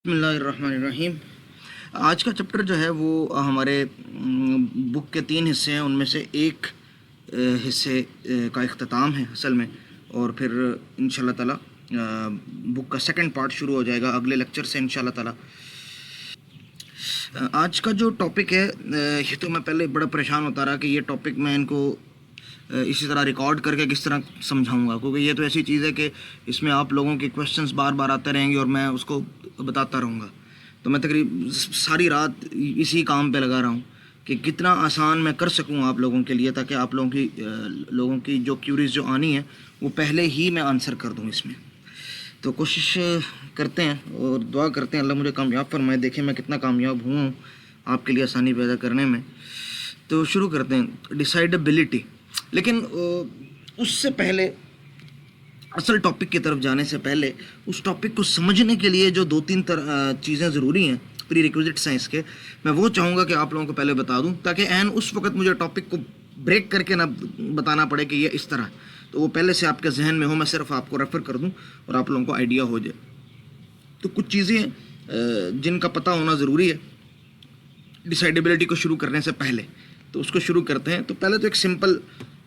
बिस्मिल्लाहिर्रहमानिर्रहीम। आज का चैप्टर जो है वो हमारे बुक के 3 हिस्से हैं, उनमें से एक हिस्से का इख्तिताम है असल में, और फिर इंशाल्लाह ताला बुक का सेकंड पार्ट शुरू हो जाएगा अगले लेक्चर से इंशाल्लाह ताला। आज का जो टॉपिक है ये तो मैं पहले बड़ा परेशान होता रहा कि ये टॉपिक मैं इनको इसी तरह रिकॉर्ड करके किस तरह समझाऊंगा, क्योंकि ये तो ऐसी चीज़ है कि इसमें आप लोगों के क्वेश्चंस बार बार आते रहेंगे और मैं उसको बताता रहूँगा। तो मैं तकरीबन सारी रात इसी काम पे लगा रहा हूँ कि कितना आसान मैं कर सकूँ आप लोगों के लिए, ताकि आप लोगों की जो क्यूरीज जो आनी है वो पहले ही मैं आंसर कर दूँ इसमें। तो कोशिश करते हैं और दुआ करते हैं अल्लाह मुझे कामयाब फरमाए। देखें मैं कितना कामयाब हुआ हूँ आपके लिए आसानी पैदा करने में। तो शुरू करते हैं डिसाइडेबिलिटी। लेकिन उससे पहले असल टॉपिक की तरफ जाने से पहले उस टॉपिक को समझने के लिए जो 2-3 चीज़ें ज़रूरी हैं, प्री रिक्विजिट्स हैं इसके, मैं वो चाहूँगा कि आप लोगों को पहले बता दूँ, ताकि एन उस वक्त मुझे टॉपिक को ब्रेक करके ना बताना पड़े कि ये इस तरह, तो वो पहले से आपके जहन में हो, मैं सिर्फ आपको रेफ़र कर दूँ और आप लोगों को आइडिया हो जाए। तो कुछ चीज़ें जिनका पता होना ज़रूरी है डिसाइडेबिलिटी को शुरू करने से पहले, तो उसको शुरू करते हैं। तो पहले तो एक सिंपल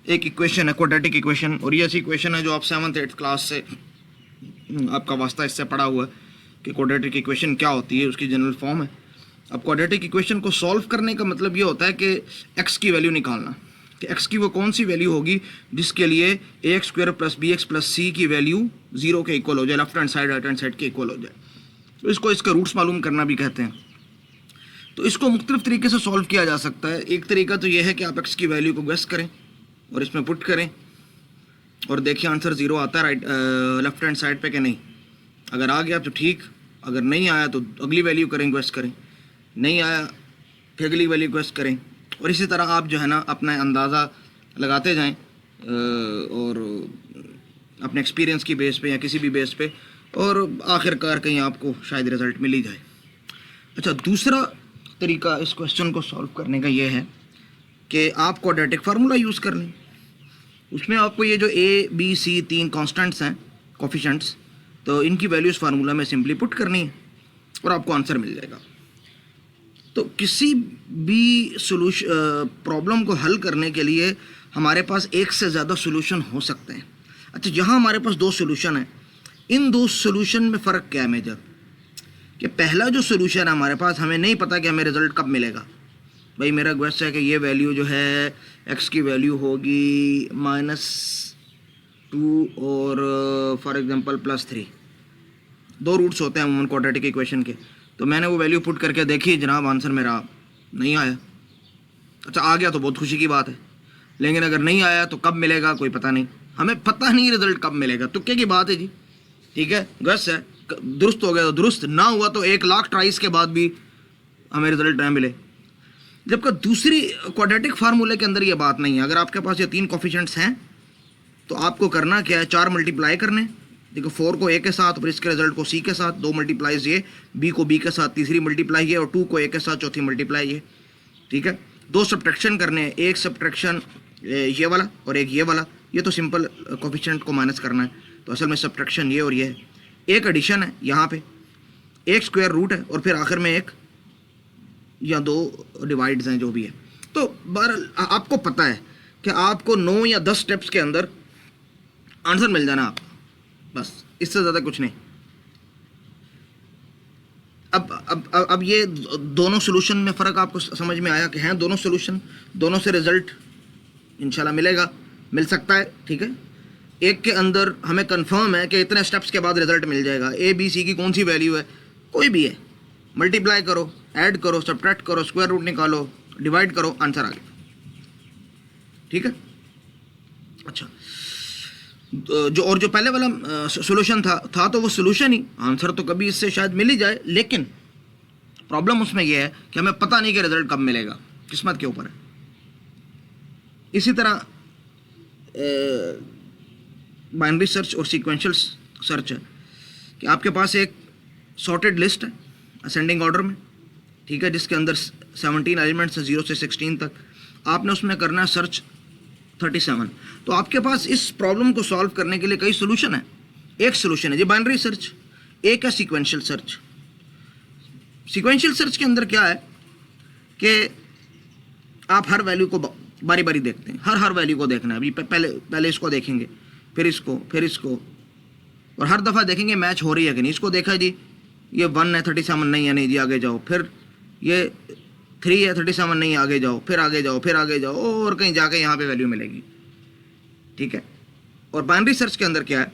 एक इक्वेशन है, क्वाड्रेटिक इक्वेशन, और ये ऐसी इक्वेशन है जो आप 7th-8th क्लास से आपका वास्ता इससे पढ़ा हुआ है कि क्वाड्रेटिक इक्वेशन क्या होती है, उसकी जनरल फॉर्म है। अब क्वाड्रेटिक इक्वेशन को सॉल्व करने का मतलब ये होता है कि एक्स की वैल्यू निकालना, कि एक्स की वो कौन सी वैल्यू होगी जिसके लिए ax² + bx + c की वैल्यू 0 के इक्वल हो जाए, left hand side right hand side के इक्वल हो जाए। तो इसको इसका रूट्स मालूम करना भी कहते हैं। तो इसको मुख्तलिफ तरीके से सॉल्व किया जा सकता है। एक तरीका तो यह है कि आप एक्स की वैल्यू को गेस करें और इसमें पुट करें और देखिए आंसर 0 आता है लेफ्ट हैंड साइड पे कि नहीं। अगर आ गया तो ठीक, अगर नहीं आया तो अगली वैल्यू करें, गेस करें, नहीं आया फिर अगली वैल्यू गेस करें, और इसी तरह आप जो है ना अपना अंदाज़ा लगाते जाएं और अपने एक्सपीरियंस की बेस पे या किसी भी बेस पे, और आखिरकार कहीं आपको शायद रिज़ल्ट मिल ही जाए। अच्छा, दूसरा तरीका इस क्वेश्चन को सॉल्व करने का ये है कि आप क्वाड्रेटिक फार्मूला यूज़ कर लें। उसमें आपको ये जो ए बी सी 3 कांस्टेंट्स हैं, कोफिशिएंट्स, तो इनकी वैल्यूज़ फार्मूला में सिंपली पुट करनी है और आपको आंसर मिल जाएगा। तो किसी भी प्रॉब्लम को हल करने के लिए हमारे पास एक से ज़्यादा सोल्यूशन हो सकते हैं। अच्छा, यहाँ हमारे पास 2 सोल्यूशन हैं। इन 2 सोल्यूशन में फ़र्क क्या है मेजर, कि पहला जो सोल्यूशन है हमारे पास, हमें नहीं पता कि हमें रिज़ल्ट कब मिलेगा। भाई मेरा क्वेश्चन है कि ये वैल्यू जो है एक्स की वैल्यू होगी -2 और फॉर एग्जांपल +3। 2 रूट्स होते हैं अमूमन क्वाड्रेटिक इक्वेशन के। तो मैंने वो वैल्यू पुट करके देखी, जनाब आंसर मेरा नहीं आया। अच्छा, आ गया तो बहुत खुशी की बात है, लेकिन अगर नहीं आया तो कब मिलेगा कोई पता नहीं। हमें पता नहीं रिज़ल्ट कब मिलेगा, तुक्के की बात है जी, ठीक है, गस है, दुरुस्त हो गया तो दुरुस्त, ना हुआ तो 1 लाख ट्राइस के बाद भी हमें रिज़ल्ट न मिले। जबकि दूसरी क्वाड्रेटिक फार्मूले के अंदर ये बात नहीं है। अगर आपके पास ये 3 कोफिशिएंट्स हैं तो आपको करना क्या है, 4 मल्टीप्लाई करने। देखो 4 को a के साथ और इसके रिजल्ट को c के साथ, 2 मल्टीप्लाइज ये, b को b के साथ तीसरी मल्टीप्लाई ये, और 2 को a के साथ चौथी मल्टीप्लाई ये, ठीक है। 2 सब्ट्रैक्शन करने हैं, एक सब्ट्रैक्शन ये वाला और एक ये वाला। ये तो सिंपल कोफिशिएंट को माइनस करना है, तो असल में सब्ट्रैक्शन ये और ये है। एक एडिशन है यहाँ पे, एक स्क्वायर रूट है, और फिर आखिर में एक या 2 डिवाइड्स हैं जो भी है। तो बहरहाल आपको पता है कि आपको 9 या 10 स्टेप्स के अंदर आंसर मिल जाना आपको, बस इससे ज़्यादा कुछ नहीं। अब ये दोनों सोल्यूशन में फ़र्क आपको समझ में आया कि हैं दोनों सोल्यूशन, दोनों से रिज़ल्ट इंशाल्लाह मिलेगा, मिल सकता है, ठीक है। एक के अंदर हमें कंफर्म है कि इतने स्टेप्स के बाद रिज़ल्ट मिल जाएगा। ए बी सी की कौन सी वैल्यू है, कोई भी है, मल्टीप्लाई करो, ऐड करो, सब्ट्रैक्ट करो, स्क्वायर रूट निकालो, डिवाइड करो, आंसर आ गया, ठीक है। अच्छा, जो पहले वाला सोल्यूशन था तो वो सोल्यूशन ही, आंसर तो कभी इससे शायद मिल ही जाए, लेकिन प्रॉब्लम उसमें यह है कि हमें पता नहीं कि रिजल्ट कब मिलेगा, किस्मत के ऊपर है। इसी तरह बाइनरी सर्च और सीक्वेंशियल सर्च है कि आपके पास एक सॉर्टेड लिस्ट है असेंडिंग ऑर्डर में, ठीक है, जिसके अंदर 17 एलिमेंट्स हैं 0 से 16 तक। आपने उसमें करना है सर्च 37। तो आपके पास इस प्रॉब्लम को सॉल्व करने के लिए कई सोल्यूशन है। एक सोल्यूशन है जी बाइनरी सर्च, एक है सीक्वेंशियल सर्च। सीक्वेंशियल सर्च के अंदर क्या है कि आप हर वैल्यू को बारी बारी देखते हैं, हर वैल्यू को देखना है। अभी पहले इसको देखेंगे, फिर इसको, और हर दफ़ा देखेंगे मैच हो रही है कि नहीं। इसको देखा जी, ये 1 है 37 नहीं है, नहीं जी आगे जाओ, फिर ये 3 है 37 नहीं, आगे जाओ, फिर आगे जाओ और कहीं जाके यहाँ पे वैल्यू मिलेगी, ठीक है। और बाइनरी सर्च के अंदर क्या है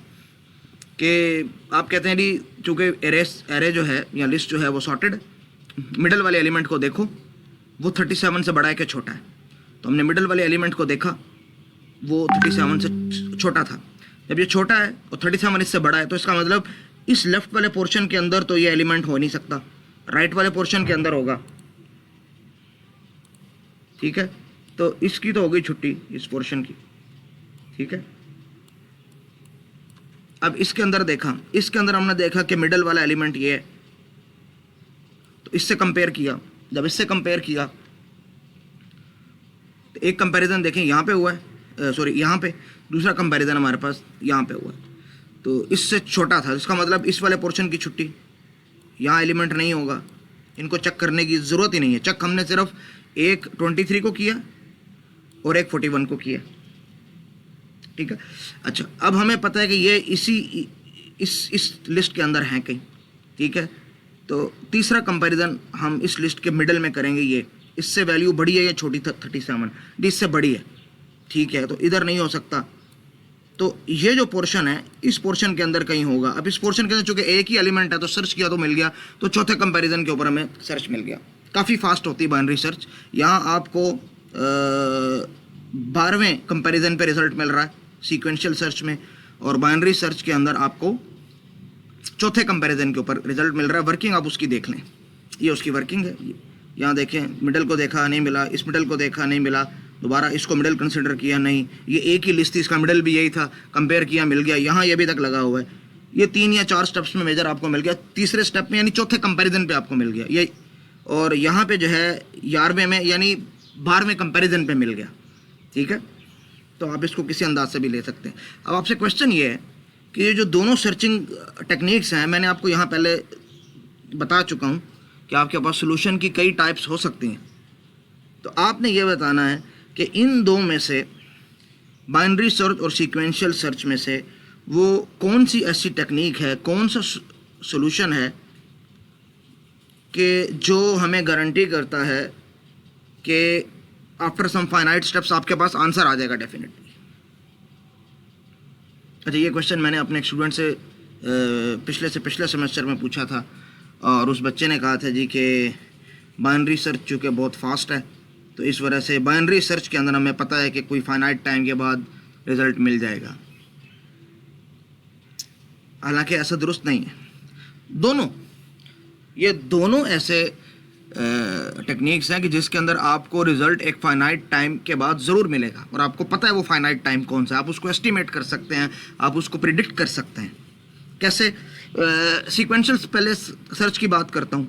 कि आप कहते हैं जी चूँकि एरे जो है या लिस्ट जो है वो सॉर्टेड, मिडल वाले एलिमेंट को देखो वो 37 से बड़ा है कि छोटा है। तो हमने मिडल वाले एलिमेंट को देखा, वो 37 से छोटा था। जब ये छोटा है और 37 इससे बड़ा है, तो इसका मतलब इस लेफ्ट वाले पोर्शन के अंदर तो ये एलिमेंट हो नहीं सकता, राइट वाले पोर्शन के अंदर होगा, ठीक है। तो इसकी तो हो गई छुट्टी इस पोर्शन की, ठीक है। अब इसके अंदर देखा, इसके अंदर हमने देखा कि मिडल वाला एलिमेंट ये है, तो इससे कंपेयर किया। जब इससे कंपेयर किया तो एक कंपैरिजन देखें यहाँ पे हुआ है, सॉरी यहाँ पे, दूसरा कंपैरिजन हमारे पास यहाँ पे हुआ है, तो इससे छोटा था। इसका मतलब इस वाले पोर्शन की छुट्टी, यहाँ एलिमेंट नहीं होगा, इनको चेक करने की ज़रूरत ही नहीं है। चेक हमने सिर्फ एक 23 को किया और एक 41 को किया, ठीक है। अच्छा, अब हमें पता है कि ये इस लिस्ट के अंदर हैं कहीं, ठीक है। तो तीसरा कंपैरिजन हम इस लिस्ट के मिडल में करेंगे, ये इससे वैल्यू बड़ी है या छोटी 37, इससे बड़ी है, ठीक है। तो इधर नहीं हो सकता, तो ये जो पोर्शन है इस पोर्शन के अंदर कहीं होगा। अब इस पोर्शन के अंदर चूंकि एक ही एलिमेंट है तो सर्च किया तो मिल गया, तो चौथे कंपैरिजन के ऊपर हमें सर्च मिल गया। काफ़ी फास्ट होती है बाइनरी सर्च। यहाँ आपको 12वें कंपैरिजन पे रिजल्ट मिल रहा है सीक्वेंशियल सर्च में, और बाइनरी सर्च के अंदर आपको चौथे कंपैरिजन के ऊपर रिजल्ट मिल रहा है। वर्किंग आप उसकी देख लें, ये उसकी वर्किंग है। यहाँ देखें, मिडल को देखा नहीं मिला, इस मिडल को देखा नहीं मिला, दोबारा इसको मिडल कंसिडर किया नहीं, ये एक ही लिस्ट थी, इसका मिडल भी यही था, कंपेयर किया मिल गया। यहाँ ये अभी तक लगा हुआ है, ये 3 या 4 स्टेप्स में मेजर आपको मिल गया, तीसरे स्टेप में यानी चौथे कंपैरिजन पे आपको मिल गया ये, और यहाँ पे जो है 11वें में यानी 12वें कंपैरिजन पे मिल गया, ठीक है। तो आप इसको किसी अंदाज से भी ले सकते हैं। अब आपसे क्वेश्चन ये है कि ये जो दोनों सर्चिंग टेक्निक्स हैं, मैंने आपको यहाँ पहले बता चुका हूँ कि आपके पास सोल्यूशन की कई टाइप्स हो सकती हैं। तो आपने ये बताना है कि इन दो में से, बाइनरी सर्च और सीक्वेंशियल सर्च में से, वो कौन सी ऐसी टेक्निक है, कौन सा सोल्यूशन है कि जो हमें गारंटी करता है कि आफ्टर सम फाइनाइट स्टेप्स आपके पास आंसर आ जाएगा डेफिनेटली। अच्छा, ये क्वेश्चन मैंने अपने एक स्टूडेंट से पिछले सेमेस्टर में पूछा था, और उस बच्चे ने कहा था जी कि बाइनरी सर्च चूँकि बहुत फास्ट है, तो इस वजह से बाइनरी सर्च के अंदर हमें पता है कि कोई फाइनाइट टाइम के बाद रिज़ल्ट मिल जाएगा। हालांकि ऐसा दुरुस्त नहीं है। ये दोनों ऐसे टेक्निक्स हैं कि जिसके अंदर आपको रिज़ल्ट एक फाइनाइट टाइम के बाद ज़रूर मिलेगा, और आपको पता है वो फाइनाइट टाइम कौन सा है, आप उसको एस्टिमेट कर सकते हैं, आप उसको प्रिडिक्ट कर सकते हैं। कैसे? सीक्वेंशियल पहले सर्च की बात करता हूँ।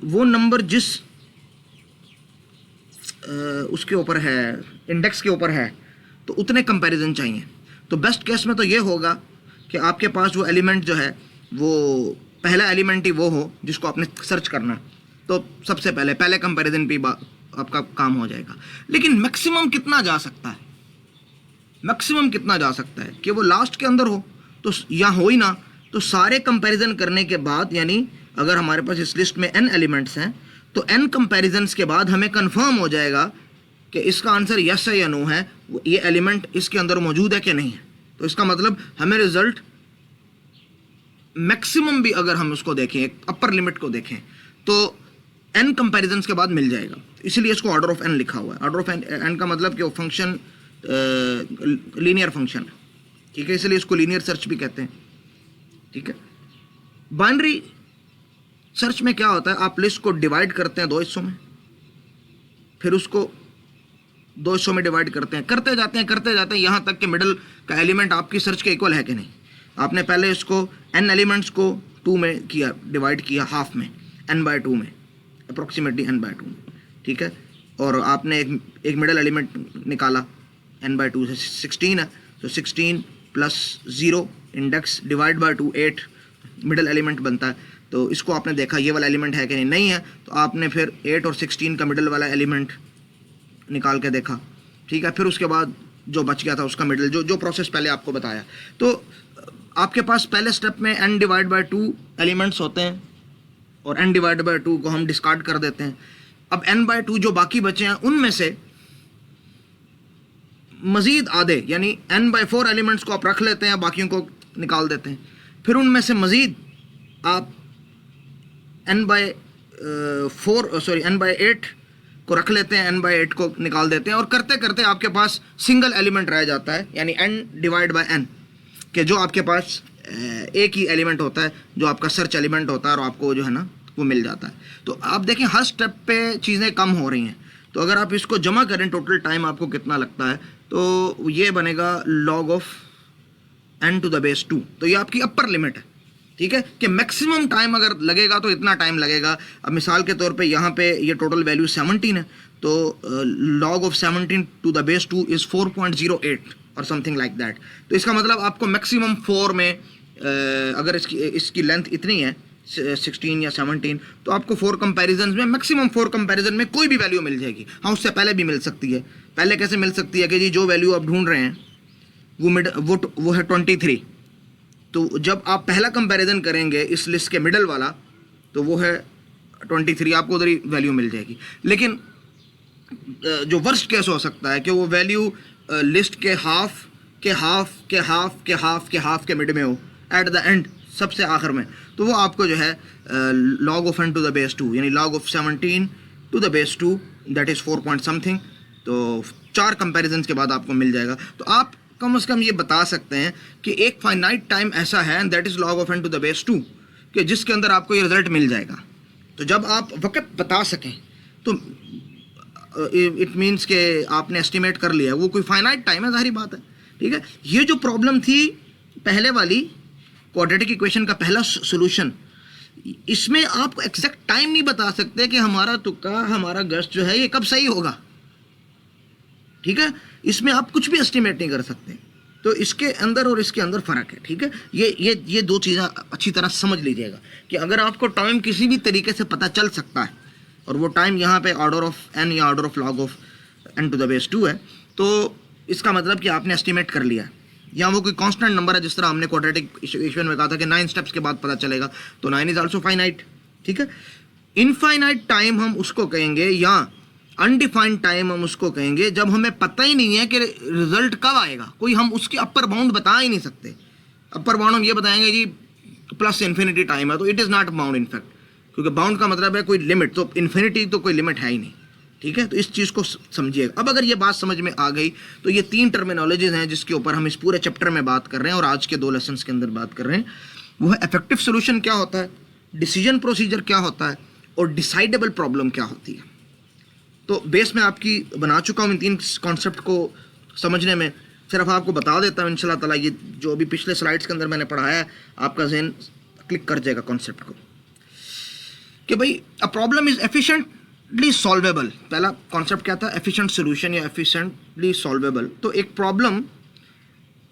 वो नंबर जिस उसके ऊपर है, इंडेक्स के ऊपर है, तो उतने कंपैरिजन चाहिए। तो बेस्ट केस में तो ये होगा कि आपके पास वो एलिमेंट जो है वो पहला एलिमेंट ही वो हो जिसको आपने सर्च करना, तो सबसे पहले कंपैरिजन पे आपका काम हो जाएगा। लेकिन मैक्सिमम कितना जा सकता है? मैक्सिमम कितना जा सकता है कि वो लास्ट के अंदर हो, तो या हो ही ना, तो सारे कंपैरिजन करने के बाद, यानी अगर हमारे पास इस लिस्ट में n एलिमेंट्स हैं, तो n कंपैरिजन्स के बाद हमें कंफर्म हो जाएगा कि इसका आंसर यस है या नो है, ये एलिमेंट इसके अंदर मौजूद है कि नहीं है। तो इसका मतलब हमें रिजल्ट मैक्सिमम भी अगर हम उसको देखें, एक अपर लिमिट को देखें, तो n कंपैरिजन्स के बाद मिल जाएगा। इसलिए इसको ऑर्डर ऑफ n लिखा हुआ है। ऑर्डर ऑफ n का मतलब कि वो फंक्शन लीनियर फंक्शन है, ठीक है, इसलिए इसको लीनियर सर्च भी कहते हैं, ठीक है। बाइनरी सर्च में क्या होता है, आप लिस्ट को डिवाइड करते हैं 2 हिस्सों में, फिर उसको 2 हिस्सों में डिवाइड करते हैं, करते जाते हैं यहाँ तक कि मिडल का एलिमेंट आपकी सर्च के इक्वल है कि नहीं। आपने पहले इसको n एलिमेंट्स को 2 में किया, डिवाइड किया हाफ में, n/2 में, अप्रोक्सीमेटली n/2 में, ठीक है। और आपने एक मिडल एलिमेंट निकाला, n/2 से 16 है, तो 16 + 0 index divide by 2 8 middle element बनता है। तो इसको आपने देखा ये वाला एलिमेंट है कि नहीं है, तो आपने फिर 8 और 16 का मिडल वाला एलिमेंट निकाल के देखा, ठीक है। फिर उसके बाद जो बच गया था उसका मिडल, जो प्रोसेस पहले आपको बताया। तो आपके पास पहले स्टेप में n डिवाइड बाई 2 एलिमेंट्स होते हैं और n डिवाइड बाई 2 को हम डिस्कार्ड कर देते हैं। अब n बाई 2 जो बाकी बचे हैं उनमें से मज़ीद आधे यानी n बाई 4 एलिमेंट्स को आप रख लेते हैं, बाकियों को निकाल देते हैं। फिर उनमें से मज़ीद आप n बाई 8 को रख लेते हैं, n बाई 8 को निकाल देते हैं, और करते करते आपके पास सिंगल एलिमेंट रह जाता है यानी n डिवाइड बाई n, कि जो आपके पास एक ही एलिमेंट होता है जो आपका सर्च एलिमेंट होता है और आपको जो है ना वो मिल जाता है। तो आप देखें हर स्टेप पे चीज़ें कम हो रही हैं। तो अगर आप इसको जमा करें टोटल टाइम आपको कितना लगता है, तो ये बनेगा log of n to the base 2। तो ये आपकी अपर लिमिट है, ठीक है, कि मैक्सिमम टाइम अगर लगेगा तो इतना टाइम लगेगा। अब मिसाल के तौर पे यहाँ पे ये टोटल वैल्यू 17 है, तो log of 17 to the base 2 is 4.08 और समथिंग लाइक दैट। तो इसका मतलब आपको मैक्सिमम 4 में अगर इसकी लेंथ इतनी है 16 या 17, तो आपको 4 कंपैरिजन में मैक्सिमम 4 कंपैरिजन में कोई भी वैल्यू मिल जाएगी। हाँ, उससे पहले भी मिल सकती है। पहले कैसे मिल सकती है कि जी जो वैल्यू आप ढूंढ रहे हैं वो है 23, तो जब आप पहला कंपैरिजन करेंगे इस लिस्ट के मिडल वाला तो वो है 23, आपको उधर ही वैल्यू मिल जाएगी। लेकिन जो वर्स्ट केस हो सकता है कि वो वैल्यू लिस्ट के हाफ के मिड में हो, एट द एंड सबसे आखिर में, तो वो आपको जो है log of n to the base 2 यानी log of 17 to the base 2 that is 4 point something, तो 4 कंपैरिजन के बाद आपको मिल जाएगा। तो आप कम से कम ये बता सकते हैं कि एक फाइनाइट टाइम ऐसा है that is log of n to the base 2 कि जिसके अंदर आपको ये रिजल्ट मिल जाएगा। तो जब आप वक्त बता सकें तो इट मीन्स कि आपने एस्टिमेट कर लिया, वो कोई फाइनाइट टाइम है, ज़ाहिर बात है, ठीक है। ये जो प्रॉब्लम थी पहले वाली क्वाड्रेटिक इक्वेशन का पहला सॉल्यूशन, इसमें आप एग्जैक्ट टाइम नहीं बता सकते कि हमारा तुक्का, हमारा गेस जो है ये कब सही होगा, ठीक है। इसमें आप कुछ भी एस्टिमेट नहीं कर सकते। तो इसके अंदर और इसके अंदर फ़र्क है, ठीक है। ये दो चीज़ें अच्छी तरह समझ लीजिएगा कि अगर आपको टाइम किसी भी तरीके से पता चल सकता है और वो टाइम यहाँ पे ऑर्डर ऑफ n या order of log of n to the base 2 है, तो इसका मतलब कि आपने एस्टिमेट कर लिया। या वो कोई कांस्टेंट नंबर है, जिस तरह हमने क्वाड्रेटिक इक्वेशन में कहा था कि 9 स्टेप्स के बाद पता चलेगा, तो 9 इज़ आल्सो फाइनाइट, ठीक है। इनफाइनाइट टाइम हम उसको कहेंगे या अनडिफाइंड टाइम हम उसको कहेंगे जब हमें पता ही नहीं है कि रिजल्ट कब आएगा, कोई हम उसकी अपर बाउंड बता ही नहीं सकते। अपर बाउंड हम ये बताएंगे जी प्लस इन्फिनिटी टाइम है, तो it is not bound in fact, क्योंकि बाउंड का मतलब है कोई लिमिट, तो इन्फिनिटी तो कोई लिमिट है ही नहीं, ठीक है। तो इस चीज़ को समझिएगा। अब अगर ये बात समझ में आ गई तो ये 3 टर्मिनोलॉजीज हैं जिसके ऊपर हम इस पूरे चैप्टर में बात कर रहे हैं और आज के 2 लेसन्स के अंदर बात कर रहे हैं। वो है इफेक्टिव सोल्यूशन क्या होता है, डिसीजन प्रोसीजर क्या होता है और डिसाइडेबल प्रॉब्लम क्या होती है। तो बेस में आपकी बना चुका हूँ इन 3 कॉन्सेप्ट को समझने में। सिर्फ आपको बता देता हूँ इंशाल्लाह ताला, ये जो अभी पिछले स्लाइड्स के अंदर मैंने पढ़ाया है आपका जहन क्लिक कर जाएगा कॉन्सेप्ट को कि भाई a problem is efficiently solvable. पहला कॉन्सेप्ट क्या था, एफिशिएंट सोल्यूशन या एफिशिएंटली सॉल्वेबल। तो एक प्रॉब्लम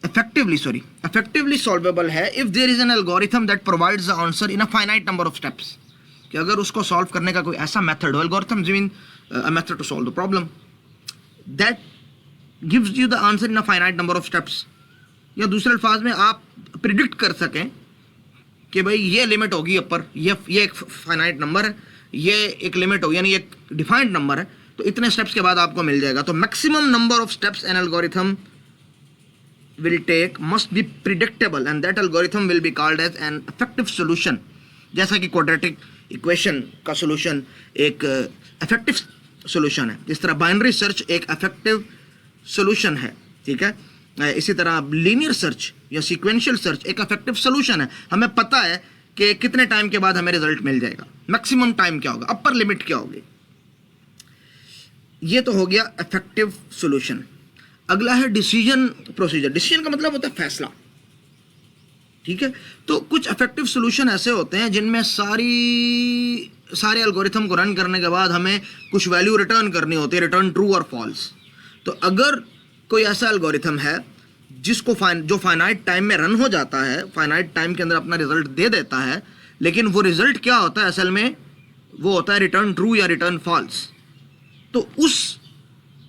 इफेक्टिवली सॉल्वेबल है if there is an algorithm that provides the answer in a finite number of steps, कि अगर उसको सॉल्व करने का कोई ऐसा मेथड हो, algorithm mean a method to solve the problem that gives you the answer in a finite number of steps, या दूसरे अल्फाज में आप प्रिडिक्ट कर सकें कि भाई ये लिमिट होगी अपर, ये एक फाइनाइट नंबर है, ये एक लिमिट होगी यानी एक डिफाइंड नंबर है, तो इतने स्टेप्स के बाद आपको मिल जाएगा। तो maximum number of steps an algorithm will take must be predictable and that algorithm will be called as an effective solution। जैसा कि क्वाड्रेटिक इक्वेशन का सोल्यूशन एक इफेक्टिव सोल्यूशन है, इस तरह बाइनरी सर्च एक इफेक्टिव सोल्यूशन है, ठीक है। इसी तरह लीनियर सर्च या सीक्वेंशियल सर्च एक इफेक्टिव सोल्यूशन है। हमें पता है कि कितने टाइम के बाद हमें रिजल्ट मिल जाएगा, मैक्सिमम टाइम क्या होगा, अपर लिमिट क्या होगी। ये तो हो गया इफेक्टिव सोल्यूशन। अगला है डिसीजन प्रोसीजर। डिसीजन का मतलब होता है फैसला, ठीक है। तो कुछ इफेक्टिव सोल्यूशन ऐसे होते हैं जिनमें सारे एल्गोरिथम को रन करने के बाद हमें कुछ वैल्यू रिटर्न करनी होती है, रिटर्न ट्रू और फॉल्स। तो अगर कोई ऐसा एल्गोरिथम है जिसको जो फाइनाइट टाइम में रन हो जाता है, फाइनाइट टाइम के अंदर अपना रिजल्ट दे देता है, लेकिन वो रिजल्ट क्या होता है असल में, वो होता है रिटर्न ट्रू या रिटर्न फॉल्स। तो उस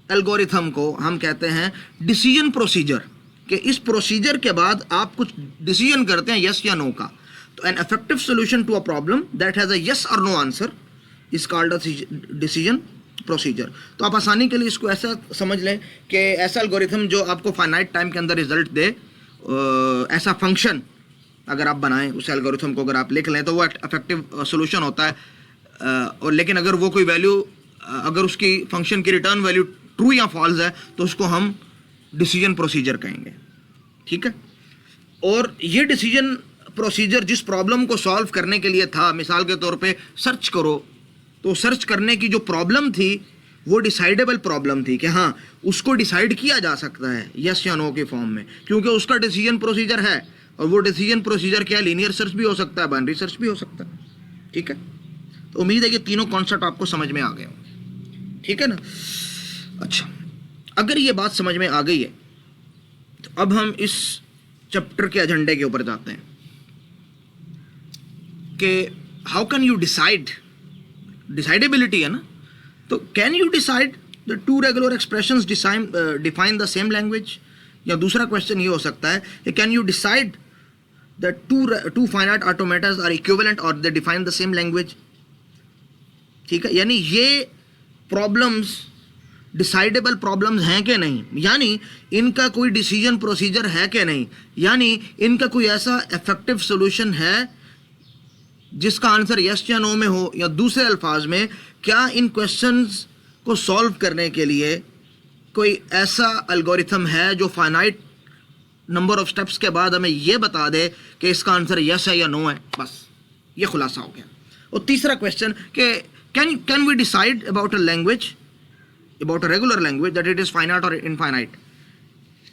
एल्गोरिथम को हम कहते हैं डिसीजन प्रोसीजर, कि इस प्रोसीजर के बाद आप कुछ डिसीजन करते हैं यस या नो का। तो an effective solution to a problem that has a yes or no answer is called a decision procedure. तो आप आसानी के लिए इसको ऐसा समझ लें कि ऐसा एल्गोरिथम जो आपको फाइनाइट टाइम के अंदर रिजल्ट दे, ऐसा फंक्शन अगर आप बनाएं उस एल्गोरिथम को, अगर आप लिख लें तो वो इफेक्टिव सोल्यूशन होता है। और लेकिन अगर वो कोई वैल्यू, अगर उसकी फंक्शन की रिटर्न वैल्यू ट्रू या फॉल्स है तो उसको हम डिसीजन प्रोसीजर कहेंगे, ठीक है। और ये डिसीजन प्रोसीजर जिस प्रॉब्लम को सॉल्व करने के लिए था, मिसाल के तौर पे सर्च करो, तो सर्च करने की जो प्रॉब्लम थी वो डिसाइडेबल प्रॉब्लम थी कि हाँ उसको डिसाइड किया जा सकता है यस या नो के फॉर्म में, क्योंकि उसका डिसीजन प्रोसीजर है। और वो डिसीजन प्रोसीजर क्या है, लीनियर सर्च भी हो सकता है, बाइनरी सर्च भी हो सकता है, ठीक है। तो उम्मीद है कि तीनों कॉन्सेप्ट आपको समझ में आ गए होंगे, ठीक है ना। अच्छा, अगर ये बात समझ में आ गई है तो अब हम इस चैप्टर के एजेंडे के ऊपर जाते हैं कि how can you decide, decidability है ना, तो can you decide the two regular expressions define the same language. या दूसरा क्वेश्चन ये हो सकता है कि can you decide the two finite automatas are equivalent और they define the same language, ठीक है। यानी ये प्रॉब्लम्स डिसाइडेबल प्रॉब्लम्स हैं कि नहीं, यानी इनका कोई डिसीजन प्रोसीजर है कि नहीं, यानी इनका कोई ऐसा इफेक्टिव सोल्यूशन है जिसका आंसर यस या नो में हो, या दूसरे अल्फाज में क्या इन क्वेश्चंस को सॉल्व करने के लिए कोई ऐसा एल्गोरिथम है जो फाइनाइट नंबर ऑफ स्टेप्स के बाद हमें यह बता दे कि इसका आंसर यस है या नो है। बस ये खुलासा हो गया। और तीसरा क्वेश्चन कि can we decide about a language, about a regular language that it is finite और इनफाइनाइट,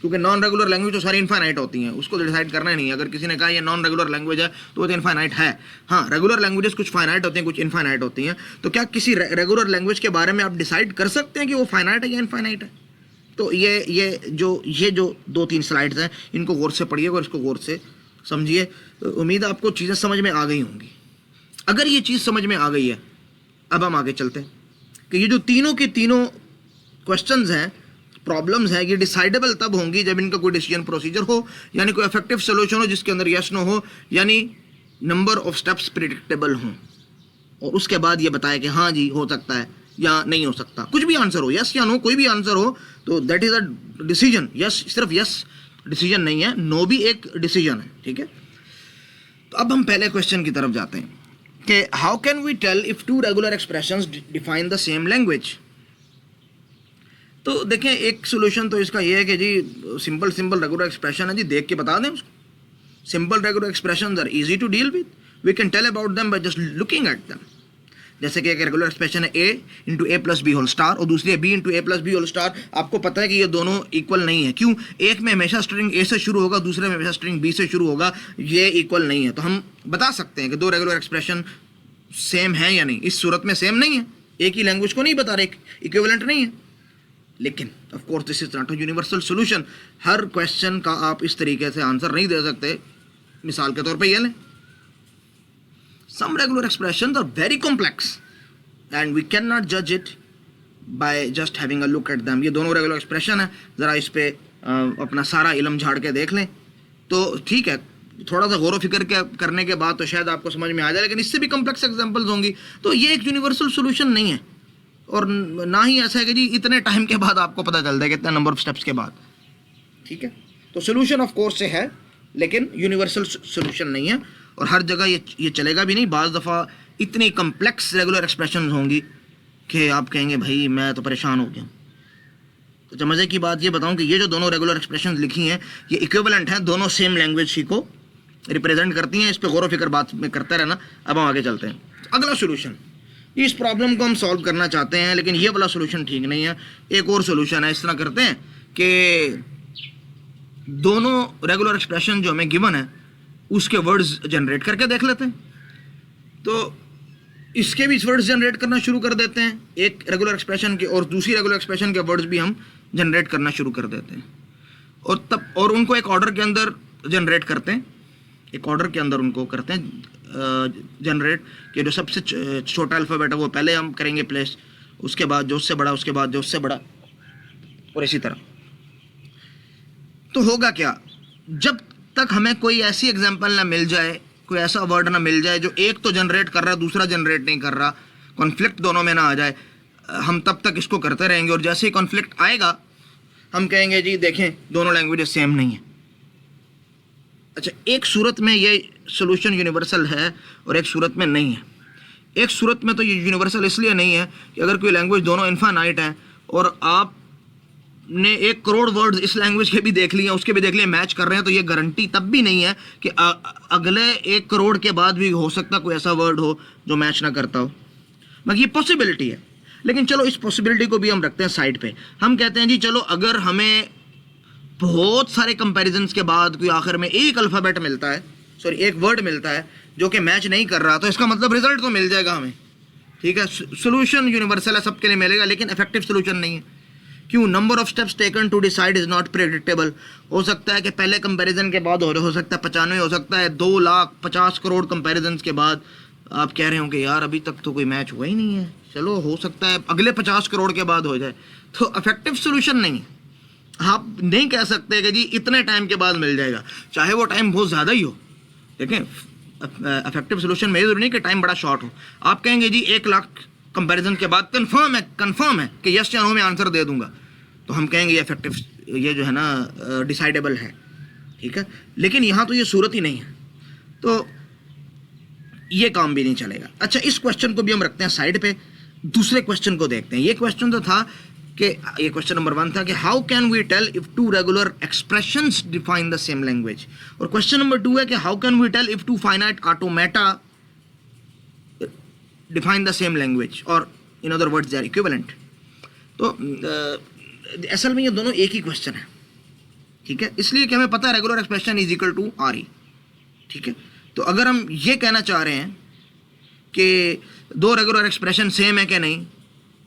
क्योंकि नॉन रेगुलर लैंग्वेज तो सारी इनफाइनाइट होती हैं, उसको डिसाइड करना ही नहीं है। अगर किसी ने कहा ये नॉन रेगुलर लैंग्वेज है तो वो तो इनफाइनाइट है। हाँ, रेगुलर लैंग्वेजेस कुछ फाइनाइट होती हैं, कुछ इनफाइनाइट होती हैं। तो क्या किसी रेगुलर लैंग्वेज के बारे में आप डिसाइड कर सकते हैं कि वो फाइनाइट है या इनफाइनाइट है? तो ये जो 2-3 स्लाइड्स हैं इनको गौर से पढ़िए और इसको गौर से समझिए। तो उम्मीद है आपको चीज़ें समझ में आ गई होंगी। अगर ये चीज़ समझ में आ गई है, अब हम आगे चलते हैं कि ये जो तीनों के तीनों क्वेश्चंस हैं, प्रॉब्लम्स हैं, ये डिसाइडेबल तब होंगी जब इनका कोई डिसीजन प्रोसीजर हो, यानी कोई इफेक्टिव सोल्यूशन हो जिसके अंदर यस नो हो, यानी नंबर ऑफ स्टेप्स प्रिडिक्टेबल हों, और उसके बाद ये बताया कि हाँ जी हो सकता है या नहीं हो सकता। कुछ भी आंसर हो, यस या नो, कोई भी आंसर हो, तो that is a decision. Yes सिर्फ यस डिसीजन नहीं है, नो भी एक डिसीजन है, ठीक है। तो अब हम पहले क्वेश्चन की तरफ जाते हैं कि how can we tell if two regular expressions define the same language. तो देखें, एक सोल्यूशन तो इसका ये है कि जी सिंपल रेगुलर एक्सप्रेशन है जी, देख के बता दें उसको। Simple regular expressions are easy to deal with, we can tell about them by just looking at them. जैसे कि एक रेगुलर एक्सप्रेशन है a into A plus B whole star और दूसरी है b into A plus B whole star. आपको पता है कि ये दोनों इक्वल नहीं है। क्यों? एक में हमेशा स्ट्रिंग a से शुरू होगा, दूसरे में हमेशा स्ट्रिंग b से शुरू होगा, ये इक्वल नहीं है। तो हम बता सकते हैं कि दो रेगुलर एक्सप्रेशन सेम है या नहीं। इस सूरत में सेम नहीं है, एक ही लैंग्वेज को नहीं बता रहे, इक्विवेलेंट नहीं है। लेकिन of course this is not a universal solution. Her question का आप इस तरीके से आंसर नहीं दे सकते। मिसाल के तौर पे ये लें, some regular expressions are very complex and we cannot judge it by just having a look at them। ये दोनों रेगुलर एक्सप्रेशन है, ज़रा इस पे अपना सारा इल्म झाड़ के देख लें तो ठीक है, थोड़ा सा गौर व फिक्र करने के बाद तो शायद आपको समझ में आ जाए। लेकिन इससे भी कम्प्लेक्स एग्जांपल्स होंगी। तो ये एक यूनिवर्सल सोल्यूशन नहीं है, और ना ही ऐसा है कि जी इतने टाइम के बाद आपको पता चलता है कि इतने नंबर ऑफ स्टेप्स के बाद, ठीक है। तो सोल्यूशन ऑफ कोर्स से है, लेकिन यूनिवर्सल सोल्यूशन नहीं है, और हर जगह ये चलेगा भी नहीं। बाज़ दफ़ा इतनी कम्प्लेक्स रेगुलर एक्सप्रेशन होंगी कि आप कहेंगे भाई मैं तो परेशान हो गया। तो जब मज़े की बात ये बताऊं कि ये जो दोनों रेगुलर एक्सप्रेशन लिखी हैं ये इक्विवेलेंट हैं, दोनों सेम लैंग्वेज को रिप्रेजेंट करती हैं। इस पर गौर व फिक्र बात में करते रहना। अब हम आगे चलते हैं। अगला सोल्यूशन, इस प्रॉब्लम को हम सॉल्व करना चाहते हैं लेकिन ये वाला सोल्यूशन ठीक नहीं है, एक और सोल्यूशन है। इस तरह करते हैं कि दोनों रेगुलर एक्सप्रेशन जो हमें गिवन है उसके वर्ड्स जनरेट करके देख लेते हैं। तो इसके भी वर्ड्स जनरेट करना शुरू कर देते हैं, एक रेगुलर एक्सप्रेशन के और दूसरी रेगुलर एक्सप्रेशन के वर्ड्स भी हम जनरेट करना शुरू कर देते हैं, और उनको एक ऑर्डर के अंदर जनरेट करते हैं, एक ऑर्डर के अंदर उनको करते हैं जनरेट कि जो सबसे छोटा अल्फ़ाबेट है वो पहले हम करेंगे प्लेस, उसके बाद जो उससे बड़ा, उसके बाद जो उससे बड़ा, और इसी तरह। तो होगा क्या, जब तक हमें कोई ऐसी एग्जांपल ना मिल जाए, कोई ऐसा वर्ड ना मिल जाए जो एक तो जनरेट कर रहा है दूसरा जनरेट नहीं कर रहा, कॉन्फ्लिक्ट दोनों में ना आ जाए, हम तब तक इसको करते रहेंगे। और जैसे ही कॉन्फ्लिक्ट आएगा हम कहेंगे जी देखें दोनों लैंग्वेजेस सेम नहीं है। अच्छा, एक सूरत में ये सोल्यूशन यूनिवर्सल है और एक सूरत में नहीं है। एक सूरत में तो ये यूनिवर्सल इसलिए नहीं है कि अगर कोई लैंग्वेज दोनों इन्फानाइट हैं और आपने 1 करोड़ वर्ड्स इस लैंग्वेज के भी देख लिए उसके भी देख लिए मैच कर रहे हैं, तो ये गारंटी तब भी नहीं है कि अगले 1 करोड़ के बाद भी हो सकता कोई ऐसा वर्ड हो जो मैच ना करता हो, मगर ये पॉसिबिलिटी है। लेकिन चलो इस पॉसिबिलिटी को भी हम रखते हैं साइड पे। हम कहते हैं जी चलो अगर हमें बहुत सारे कंपैरिजन्स के बाद कोई आखिर में एक अल्फ़ाबेट मिलता है, सॉरी एक वर्ड मिलता है जो कि मैच नहीं कर रहा, तो इसका मतलब रिजल्ट तो मिल जाएगा हमें, ठीक है। सोल्यूशन यूनिवर्सल है, सबके लिए मिलेगा, लेकिन इफेक्टिव सोल्यूशन नहीं है। क्यों? Number of steps taken to decide is not predictable. हो सकता है कि पहले कंपैरिजन के बाद हो सकता है 95, हो सकता है 2,50,000 करोड़ कंपैरिजन के बाद आप कह रहे हो कि यार अभी तक तो कोई मैच हुआ ही नहीं है, चलो हो सकता है अगले 50 करोड़ के बाद हो जाए। तो इफेक्टिव सोल्यूशन नहीं है। आप नहीं कह सकते कि जी इतने टाइम के बाद मिल जाएगा, चाहे वो टाइम बहुत ज़्यादा ही हो। देखें, इफेक्टिव सोल्यूशन में ये जरूरी नहीं कि टाइम बड़ा शॉर्ट हो। आप कहेंगे जी 1 लाख कंपैरिजन के बाद कंफर्म है कि यस या नो में आंसर दे दूंगा, तो हम कहेंगे ये इफेक्टिव, ये जो है ना डिसाइडेबल है, ठीक है। लेकिन यहाँ तो ये सूरत ही नहीं है, तो ये काम भी नहीं चलेगा। अच्छा, इस क्वेश्चन को भी हम रखते हैं साइड पे, दूसरे क्वेश्चन को देखते हैं। ये क्वेश्चन तो था कि ये क्वेश्चन नंबर 1 था कि how can we tell if 2 regular expressions define the same language. और क्वेश्चन नंबर 2 है कि how can we tell if 2 finite automata define the same language, और in other words they are equivalent. तो असल में ये दोनों एक ही क्वेश्चन है, ठीक है। इसलिए कि हमें पता है regular expression is equal to R E, ठीक है। तो अगर हम ये कहना चाह रहे हैं कि 2 रेगुलर एक्सप्रेशन सेम है कि नहीं,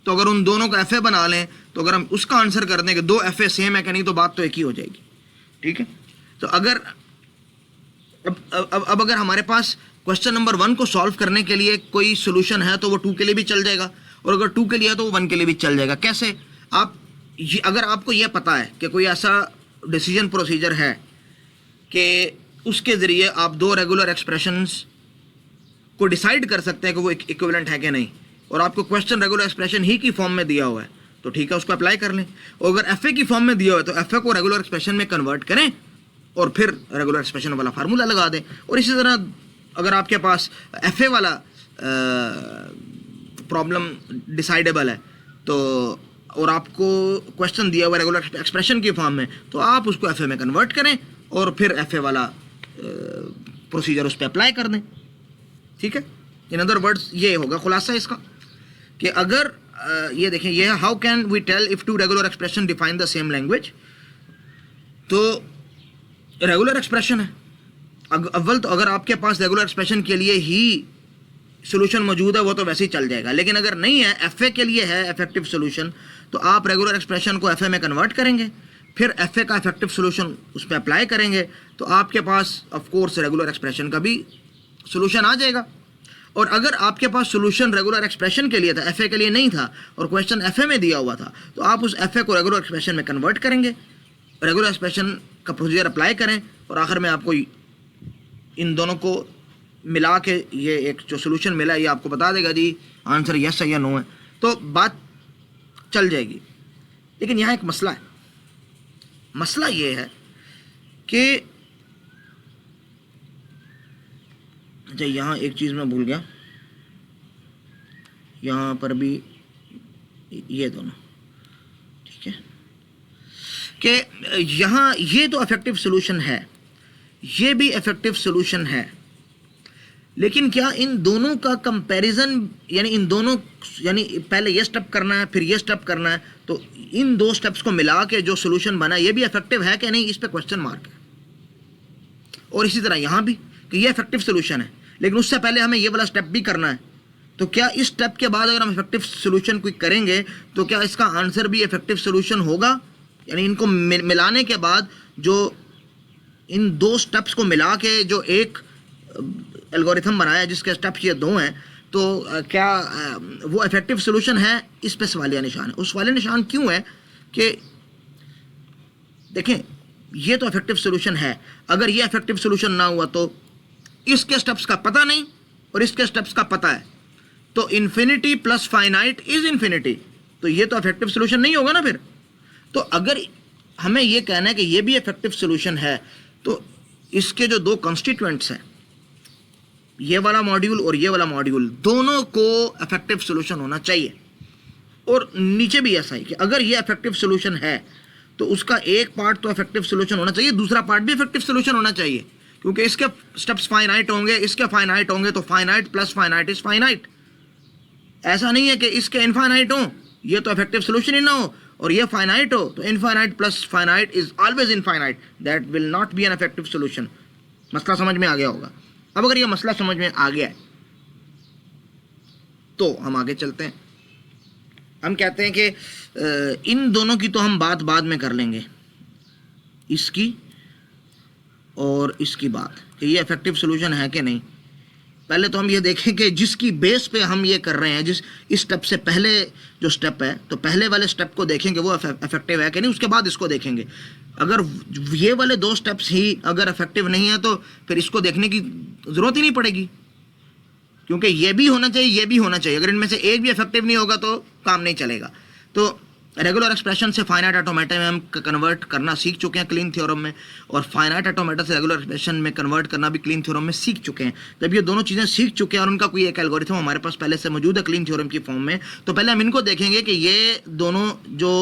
तो अगर उन दोनों को एफ ए बना लें, तो अगर हम उसका आंसर कर दें कि 2 एफ ए सेम है कि नहीं, तो बात तो एक ही हो जाएगी, ठीक है। तो अगर अब अगर हमारे पास क्वेश्चन नंबर 1 को सॉल्व करने के लिए कोई सोल्यूशन है तो वो 2 के लिए भी चल जाएगा, और अगर 2 के लिए है तो वो 1 के लिए भी चल जाएगा। कैसे? अगर आपको यह पता है कि कोई ऐसा डिसीजन प्रोसीजर है कि उसके ज़रिए आप 2 रेगुलर एक्सप्रेशंस को डिसाइड कर सकते हैं कि वो इक्विवेलेंट है कि नहीं, और आपको क्वेश्चन रेगुलर एक्सप्रेशन ही की फॉर्म में दिया हुआ है, तो ठीक है, उसको अप्लाई कर लें। और अगर एफ ए की फॉर्म में दिया हुआ है तो एफ ए को रेगुलर एक्सप्रेशन में कन्वर्ट करें और फिर रेगुलर एक्सप्रेशन वाला फार्मूला लगा दें। और इसी तरह अगर आपके पास एफ ए वाला प्रॉब्लम डिसाइडेबल है तो, और आपको क्वेश्चन दिया हुआ रेगुलर एक्सप्रेशन की फॉर्म में, तो आप उसको एफ ए में कन्वर्ट करें और फिर एफ ए वाला प्रोसीजर उस पर अप्लाई कर दें, ठीक है। इन अदर वर्ड्स ये होगा खुलासा इसका कि अगर ये देखें, ये है how can we tell if 2 regular expression define the same language. तो रेगुलर एक्सप्रेशन है अव्वल, तो अगर आपके पास रेगुलर एक्सप्रेशन के लिए ही सोल्यूशन मौजूद है वो तो वैसे ही चल जाएगा। लेकिन अगर नहीं है, एफ ए के लिए है इफेक्टिव सोल्यूशन, तो आप रेगुलर एक्सप्रेशन को एफ ए में कन्वर्ट करेंगे, फिर एफ ए का इफेक्टिव सोल्यूशन उस पर अप्लाई करेंगे, तो आपके पास ऑफ कोर्स रेगुलर एक्सप्रेशन का भी सोल्यूशन आ जाएगा। और अगर आपके पास सोल्यूशन रेगुलर एक्सप्रेशन के लिए था, एफ ए के लिए नहीं था, और क्वेश्चन एफ ए में दिया हुआ था, तो आप उस एफ ए को रेगुलर एक्सप्रेशन में कन्वर्ट करेंगे, रेगुलर एक्सप्रेशन का प्रोसीजर अप्लाई करें, और आखिर में आपको इन दोनों को मिला के ये एक जो सोल्यूशन मिला ये आपको बता देगा जी आंसर यस है या नो है, तो बात चल जाएगी। लेकिन यहाँ एक मसला है। मसला ये है कि अच्छा, यहाँ एक चीज़ मैं भूल गया, यहाँ पर भी ये दोनों, ठीक है, कि यहाँ ये तो इफेक्टिव सोल्यूशन है, ये भी इफेक्टिव सोल्यूशन है, लेकिन क्या इन दोनों का कंपैरिजन, यानी इन दोनों, यानी पहले ये स्टेप करना है फिर ये स्टेप करना है, तो इन 2 स्टेप्स को मिला के जो सोल्यूशन बना ये भी इफेक्टिव है कि नहीं, इस पे क्वेश्चन मार्क है। और इसी तरह यहाँ भी कि ये इफेक्टिव सोल्यूशन है, लेकिन उससे पहले हमें ये वाला स्टेप भी करना है, तो क्या इस स्टेप के बाद अगर हम इफेक्टिव सोल्यूशन कोई करेंगे तो क्या इसका आंसर भी इफेक्टिव सोल्यूशन होगा? यानी इनको मिलाने के बाद जो इन 2 स्टेप्स को मिला के जो एक एल्गोरिथम बनाया है जिसके स्टेप्स ये 2 हैं, तो क्या वो इफेक्टिव सोल्यूशन है? इस पे सवालिया निशान है। उस सवालिया निशान क्यों है कि देखें, ये तो इफेक्टिव सोल्यूशन है, अगर ये इफेक्टिव सोल्यूशन ना हुआ तो इसके स्टेप्स का पता नहीं और इसके स्टेप्स का पता है, तो infinity plus finite is infinity, तो ये तो इफेक्टिव सोल्यूशन नहीं होगा ना फिर। तो अगर हमें ये कहना है कि ये भी इफेक्टिव सोल्यूशन है, तो इसके जो 2 कॉन्स्टिट्यूएंट्स हैं, ये वाला मॉड्यूल और ये वाला मॉड्यूल, दोनों को इफेक्टिव सोल्यूशन होना चाहिए। और नीचे भी ऐसा है कि अगर ये इफेक्टिव सोल्यूशन है तो उसका एक पार्ट तो इफेक्टिव सोल्यूशन होना चाहिए, दूसरा पार्ट भी इफेक्टिव सोल्यूशन होना चाहिए, क्योंकि इसके स्टेप्स फाइनाइट होंगे, इसके फाइनाइट होंगे, तो finite plus finite is finite. ऐसा नहीं है कि इसके इनफाइनाइट हो, ये तो इफेक्टिव सोल्यूशन ही ना हो, और ये फाइनाइट हो, तो infinite plus finite is always infinite, that will not be N effective solution. मसला समझ में आ गया होगा। अब अगर ये मसला समझ में आ गया है तो हम आगे चलते हैं। हम कहते हैं कि इन दोनों की तो हम बात बाद में कर लेंगे, इसकी और इसकी बात, कि ये इफेक्टिव सोल्यूशन है कि नहीं। पहले तो हम ये देखें कि जिसकी बेस पे हम ये कर रहे हैं, जिस इस स्टेप से पहले जो स्टेप है, तो पहले वाले स्टेप को देखेंगे वो इफेक्टिव है कि नहीं, उसके बाद इसको देखेंगे। अगर ये वाले 2 स्टेप्स ही अगर इफेक्टिव नहीं है तो फिर इसको देखने की ज़रूरत ही नहीं पड़ेगी, क्योंकि ये भी होना चाहिए, ये भी होना चाहिए। अगर इनमें से एक भी इफेक्टिव नहीं होगा तो काम नहीं चलेगा। तो रेगुलर एक्सप्रेशन से फाइनाइट ऑटोमेटा में हम कन्वर्ट करना सीख चुके हैं क्लीन थ्योरम में, और फाइनाइट ऑटोमेटा से रेगुलर एक्सप्रेशन में कन्वर्ट करना भी क्लीन थ्योरम में सीख चुके हैं। जब ये दोनों चीज़ें सीख चुके हैं और उनका कोई एक एल्गोरिथम हमारे पास पहले से मौजूद है क्लीन थ्योरम की फॉर्म में, तो पहले हम इनको देखेंगे कि ये दोनों जो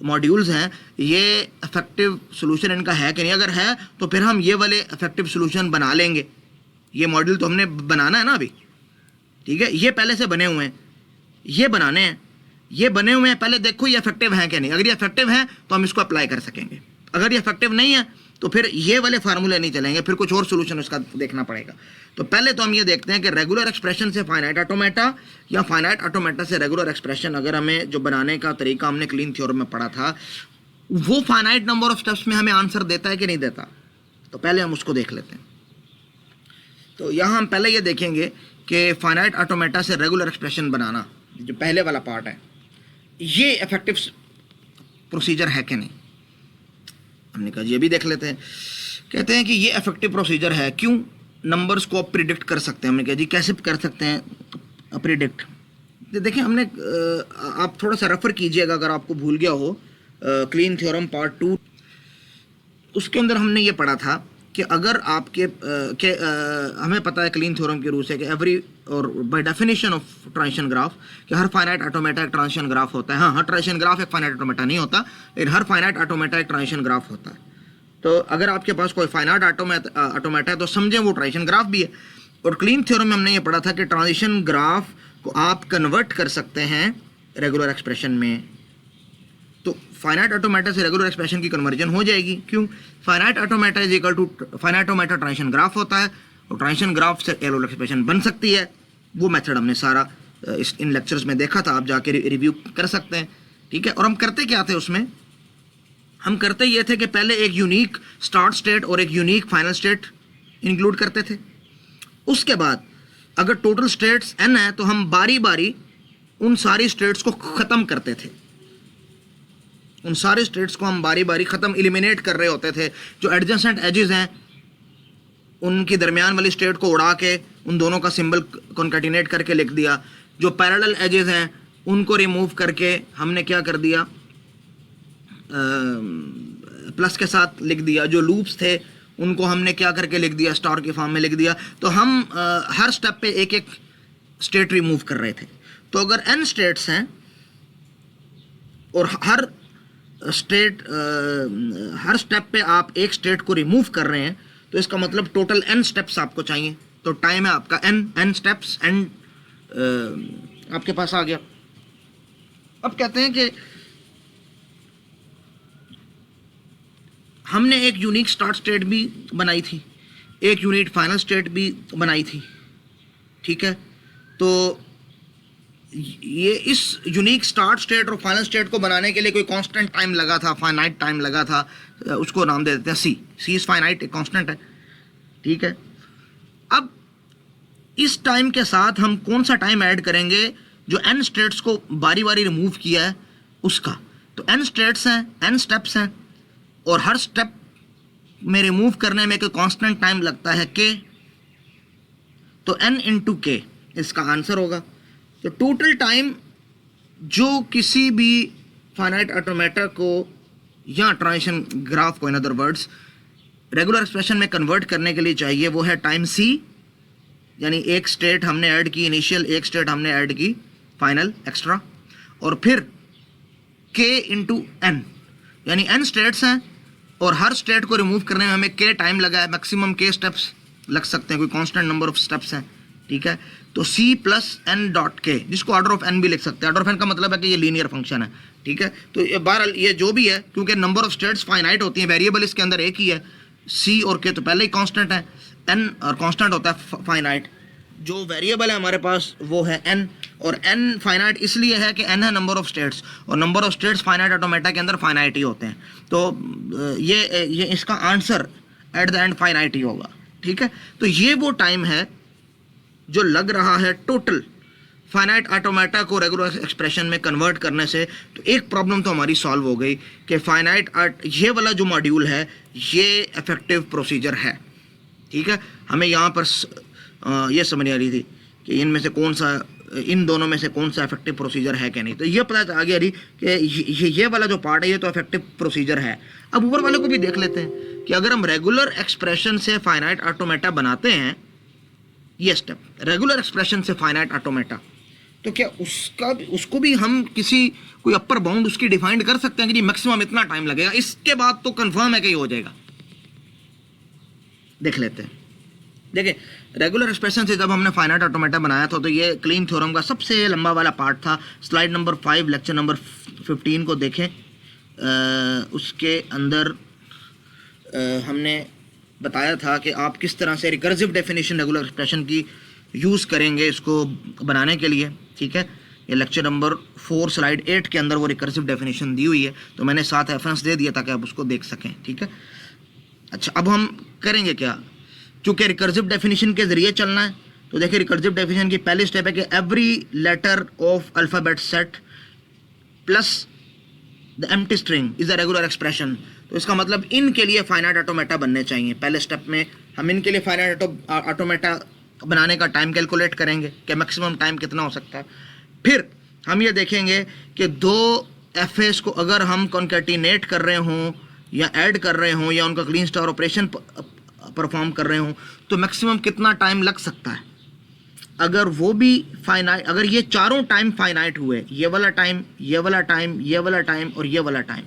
मॉड्यूल्स हैं ये इफेक्टिव सोल्यूशन इनका है कि नहीं। अगर है तो फिर हम ये वाले इफेक्टिव सोल्यूशन बना लेंगे। ये मॉड्यूल तो हमने बनाना है ना अभी, ठीक है, ये पहले से बने हुए हैं, ये बनाने हैं, ये बने हुए हैं, पहले देखो ये इफेक्टिव हैं कि नहीं। अगर ये इफेक्टिव हैं तो हम इसको अप्लाई कर सकेंगे, अगर ये इफेक्टिव नहीं है तो फिर ये वाले फार्मूले नहीं चलेंगे, फिर कुछ और सोल्यूशन उसका देखना पड़ेगा। तो पहले तो हम ये देखते हैं कि रेगुलर एक्सप्रेशन से फाइनाइट ऑटोमेटा या फाइनाइट ऑटोमेटा से रेगुलर एक्सप्रेशन, अगर हमें जो बनाने का तरीका हमने क्लीन थ्योरम में पढ़ा था, वो फाइनाइट नंबर ऑफ स्टेप्स में हमें आंसर देता है कि नहीं देता। तो पहले हम उसको देख लेते हैं। तो यहाँ हम पहले ये देखेंगे कि फाइनाइट ऑटोमेटा से रेगुलर एक्सप्रेशन बनाना, जो पहले वाला पार्ट है, ये इफेक्टिव प्रोसीजर है कि नहीं। हमने कहा ये भी देख लेते हैं। कहते हैं कि ये इफेक्टिव प्रोसीजर है। क्यों? नंबर्स को आप प्रिडिक्ट कर सकते हैं। हमने कहा जी कैसे कर सकते हैं प्रिडिक्ट। देखिए हमने आप थोड़ा सा रेफर कीजिएगा अगर आपको भूल गया हो, क्लीन थ्योरम पार्ट 2, उसके अंदर हमने ये पढ़ा था कि अगर आपके हमें पता है क्लीन थ्योरम के रूल से कि एवरी और by definition of transition graph कि हर फाइनाइट ऑटोमेटा एक ट्रांजिशन ग्राफ होता है। हाँ, हर ट्रांजिशन ग्राफ एक फाइनाइट ऑटोमेटा नहीं होता, लेकिन हर फाइनाइट ऑटोमेटा एक ट्रांजिशन ग्राफ होता है। तो अगर आपके पास कोई फाइनाइट ऑटोमेटा है तो समझें वो ट्रांजिशन ग्राफ भी है। और क्लीन थ्योरम में हमने ये पढ़ा था कि ट्रांजिशन ग्राफ को आप कन्वर्ट कर सकते हैं रेगुलर एक्सप्रेशन में। तो फाइनाइट ऑटोमेटा से रेगुलर एक्सप्रेशन की कन्वर्जन हो जाएगी। क्यों? Finite automata is equal to finite automata transition graph होता है, और ट्रांजिशन ग्राफ से रेगुलर एक्सप्रेशन बन सकती है। वो मेथड हमने सारा इन लेक्चर्स में देखा था, आप जाके रिव्यू कर सकते हैं, ठीक है। और हम करते क्या थे उसमें? हम करते ये थे कि पहले एक यूनिक स्टार्ट स्टेट और एक यूनिक फाइनल स्टेट इंक्लूड करते थे। उसके बाद अगर टोटल स्टेट्स n है तो हम बारी बारी उन सारी स्टेट्स को ख़त्म करते थे। उन सारे स्टेट्स को हम बारी बारी ख़त्म एलिमिनेट कर रहे होते थे। जो एडजेसेंट एजेस हैं उनकी दरमियान वाली स्टेट को उड़ा के उन दोनों का सिंबल कॉन्कैटिनेट करके लिख दिया। जो पैरेलल एजेस हैं उनको रिमूव करके हमने क्या कर दिया, प्लस के साथ लिख दिया। जो लूप्स थे उनको हमने क्या करके लिख दिया, स्टार के फॉर्म में लिख दिया। तो हम हर स्टेप पे एक एक स्टेट रिमूव कर रहे थे। तो अगर n स्टेट्स हैं और हर स्टेप पे आप एक स्टेट को रिमूव कर रहे हैं तो इसका मतलब टोटल n स्टेप्स आपको चाहिए। तो टाइम है आपका n स्टेप्स, n आपके पास आ गया। अब कहते हैं कि हमने एक यूनिक स्टार्ट स्टेट भी बनाई थी, एक यूनिक फाइनल स्टेट भी बनाई थी, ठीक है। तो ये इस यूनिक स्टार्ट स्टेट और फाइनल स्टेट को बनाने के लिए कोई कांस्टेंट टाइम लगा था, फाइनाइट टाइम लगा था, उसको नाम दे देते हैं सी। सी इज फाइनाइट, एक कांस्टेंट है, ठीक है। अब इस टाइम के साथ हम कौन सा टाइम ऐड करेंगे जो n स्टेट्स को बारी बारी रिमूव किया है उसका। तो n स्टेट्स हैं, n स्टेप्स हैं, और हर स्टेप में रिमूव करने में कोई कांस्टेंट टाइम लगता है k, तो n इंटू के इसका आंसर होगा। तो टोटल टाइम जो किसी भी फाइनाइट ऑटोमेटा को या ट्रांजिशन ग्राफ को इन अदर वर्ड्स रेगुलर एक्सप्रेशन में कन्वर्ट करने के लिए चाहिए वो है टाइम c, यानी एक स्टेट हमने ऐड की इनिशियल, एक स्टेट हमने ऐड की फाइनल एक्स्ट्रा, और फिर k इंटू एन, यानी n स्टेट्स हैं और हर स्टेट को रिमूव करने में हमें k टाइम लगा है, मैक्सिमम k स्टेप्स लग सकते हैं, कोई कांस्टेंट नंबर ऑफ स्टेप्स हैं, ठीक है। तो c प्लस एन डॉट के, जिसको ऑर्डर ऑफ n भी लिख सकते हैं। ऑर्डर ऑफ n का मतलब है कि ये लीनियर फंक्शन है, ठीक है। तो ये बहरहाल ये जो भी है, क्योंकि नंबर ऑफ स्टेट्स फाइनाइट होती हैं, वेरिएबल इसके अंदर एक ही है, c और k तो पहले ही कांस्टेंट है, n और कांस्टेंट होता है फाइनाइट, जो वेरिएबल है हमारे पास वो है n, और n फाइनाइट इसलिए है कि n है नंबर ऑफ स्टेट्स, और number of states finite automata के अंदर फाइनाइट ही होते हैं। तो ये इसका answer at the end finite ही होगा, ठीक है। तो ये वो टाइम है जो लग रहा है टोटल फाइनाइट ऑटोमेटा को रेगुलर एक्सप्रेशन में कन्वर्ट करने से। तो एक प्रॉब्लम तो हमारी सॉल्व हो गई कि फाइनाइट ये वाला जो मॉड्यूल है ये इफेक्टिव प्रोसीजर है, ठीक है। हमें यहाँ पर ये समझ आ रही थी कि इनमें से कौन सा, इन दोनों में से कौन सा इफेक्टिव प्रोसीजर है कि नहीं। तो ये पता आ गया रही कि ये वाला जो पार्ट है ये तो इफेक्टिव प्रोसीजर है। अब ऊपर वाले को भी देख लेते हैं कि अगर हम रेगुलर एक्सप्रेशन से फाइनाइट ऑटोमेटा बनाते हैं, ये स्टेप रेगुलर एक्सप्रेशन से फाइनाइट ऑटोमेटा, तो क्या उसको भी हम कोई अपर बाउंड उसकी डिफाइंड कर सकते हैं कि मैक्सिमम इतना टाइम लगेगा, इसके बाद तो कंफर्म है कि ये हो जाएगा। देख लेते हैं। देखिए, रेगुलर एक्सप्रेशन से जब हमने फाइनाइट ऑटोमेटा बनाया था तो ये क्लीन थ्योरम का सबसे लंबा वाला पार्ट था। स्लाइड नंबर 5 लेक्चर नंबर 15 को देखें, उसके अंदर हमने बताया था कि आप किस तरह से रिकर्सिव डेफिनेशन रेगुलर एक्सप्रेशन की यूज़ करेंगे इसको बनाने के लिए, ठीक है। ये लेक्चर नंबर 4 स्लाइड 8 के अंदर वो रिकर्सिव डेफिनेशन दी हुई है, तो मैंने साथ रेफरेंस दे दिया ताकि आप उसको देख सकें, ठीक है। अच्छा, अब हम करेंगे क्या, चूँकि रिकर्सिव डेफिनेशन के ज़रिए चलना है, तो देखिए रिकर्सिव डेफिनेशन की पहली स्टेप है कि every letter of alphabet set plus the empty string is a regular expression. तो इसका मतलब इनके लिए फाइनाइट ऑटोमेटा बनने चाहिए। पहले स्टेप में हम इनके लिए फाइनाइट ऑटोमेटा बनाने का टाइम कैलकुलेट करेंगे कि मैक्सिमम टाइम कितना हो सकता है। फिर हम ये देखेंगे कि दो एफएस को अगर हम कॉन्कैटिनेट कर रहे हों या ऐड कर रहे हों या उनका क्लीन स्टार ऑपरेशन परफॉर्म कर रहे हों तो मैक्सिमम कितना टाइम लग सकता है। अगर वो भी फाइनाइट, अगर ये चारों टाइम फाइनाइट हुए, ये वाला टाइम, ये वाला टाइम, ये वाला टाइम और ये वाला टाइम,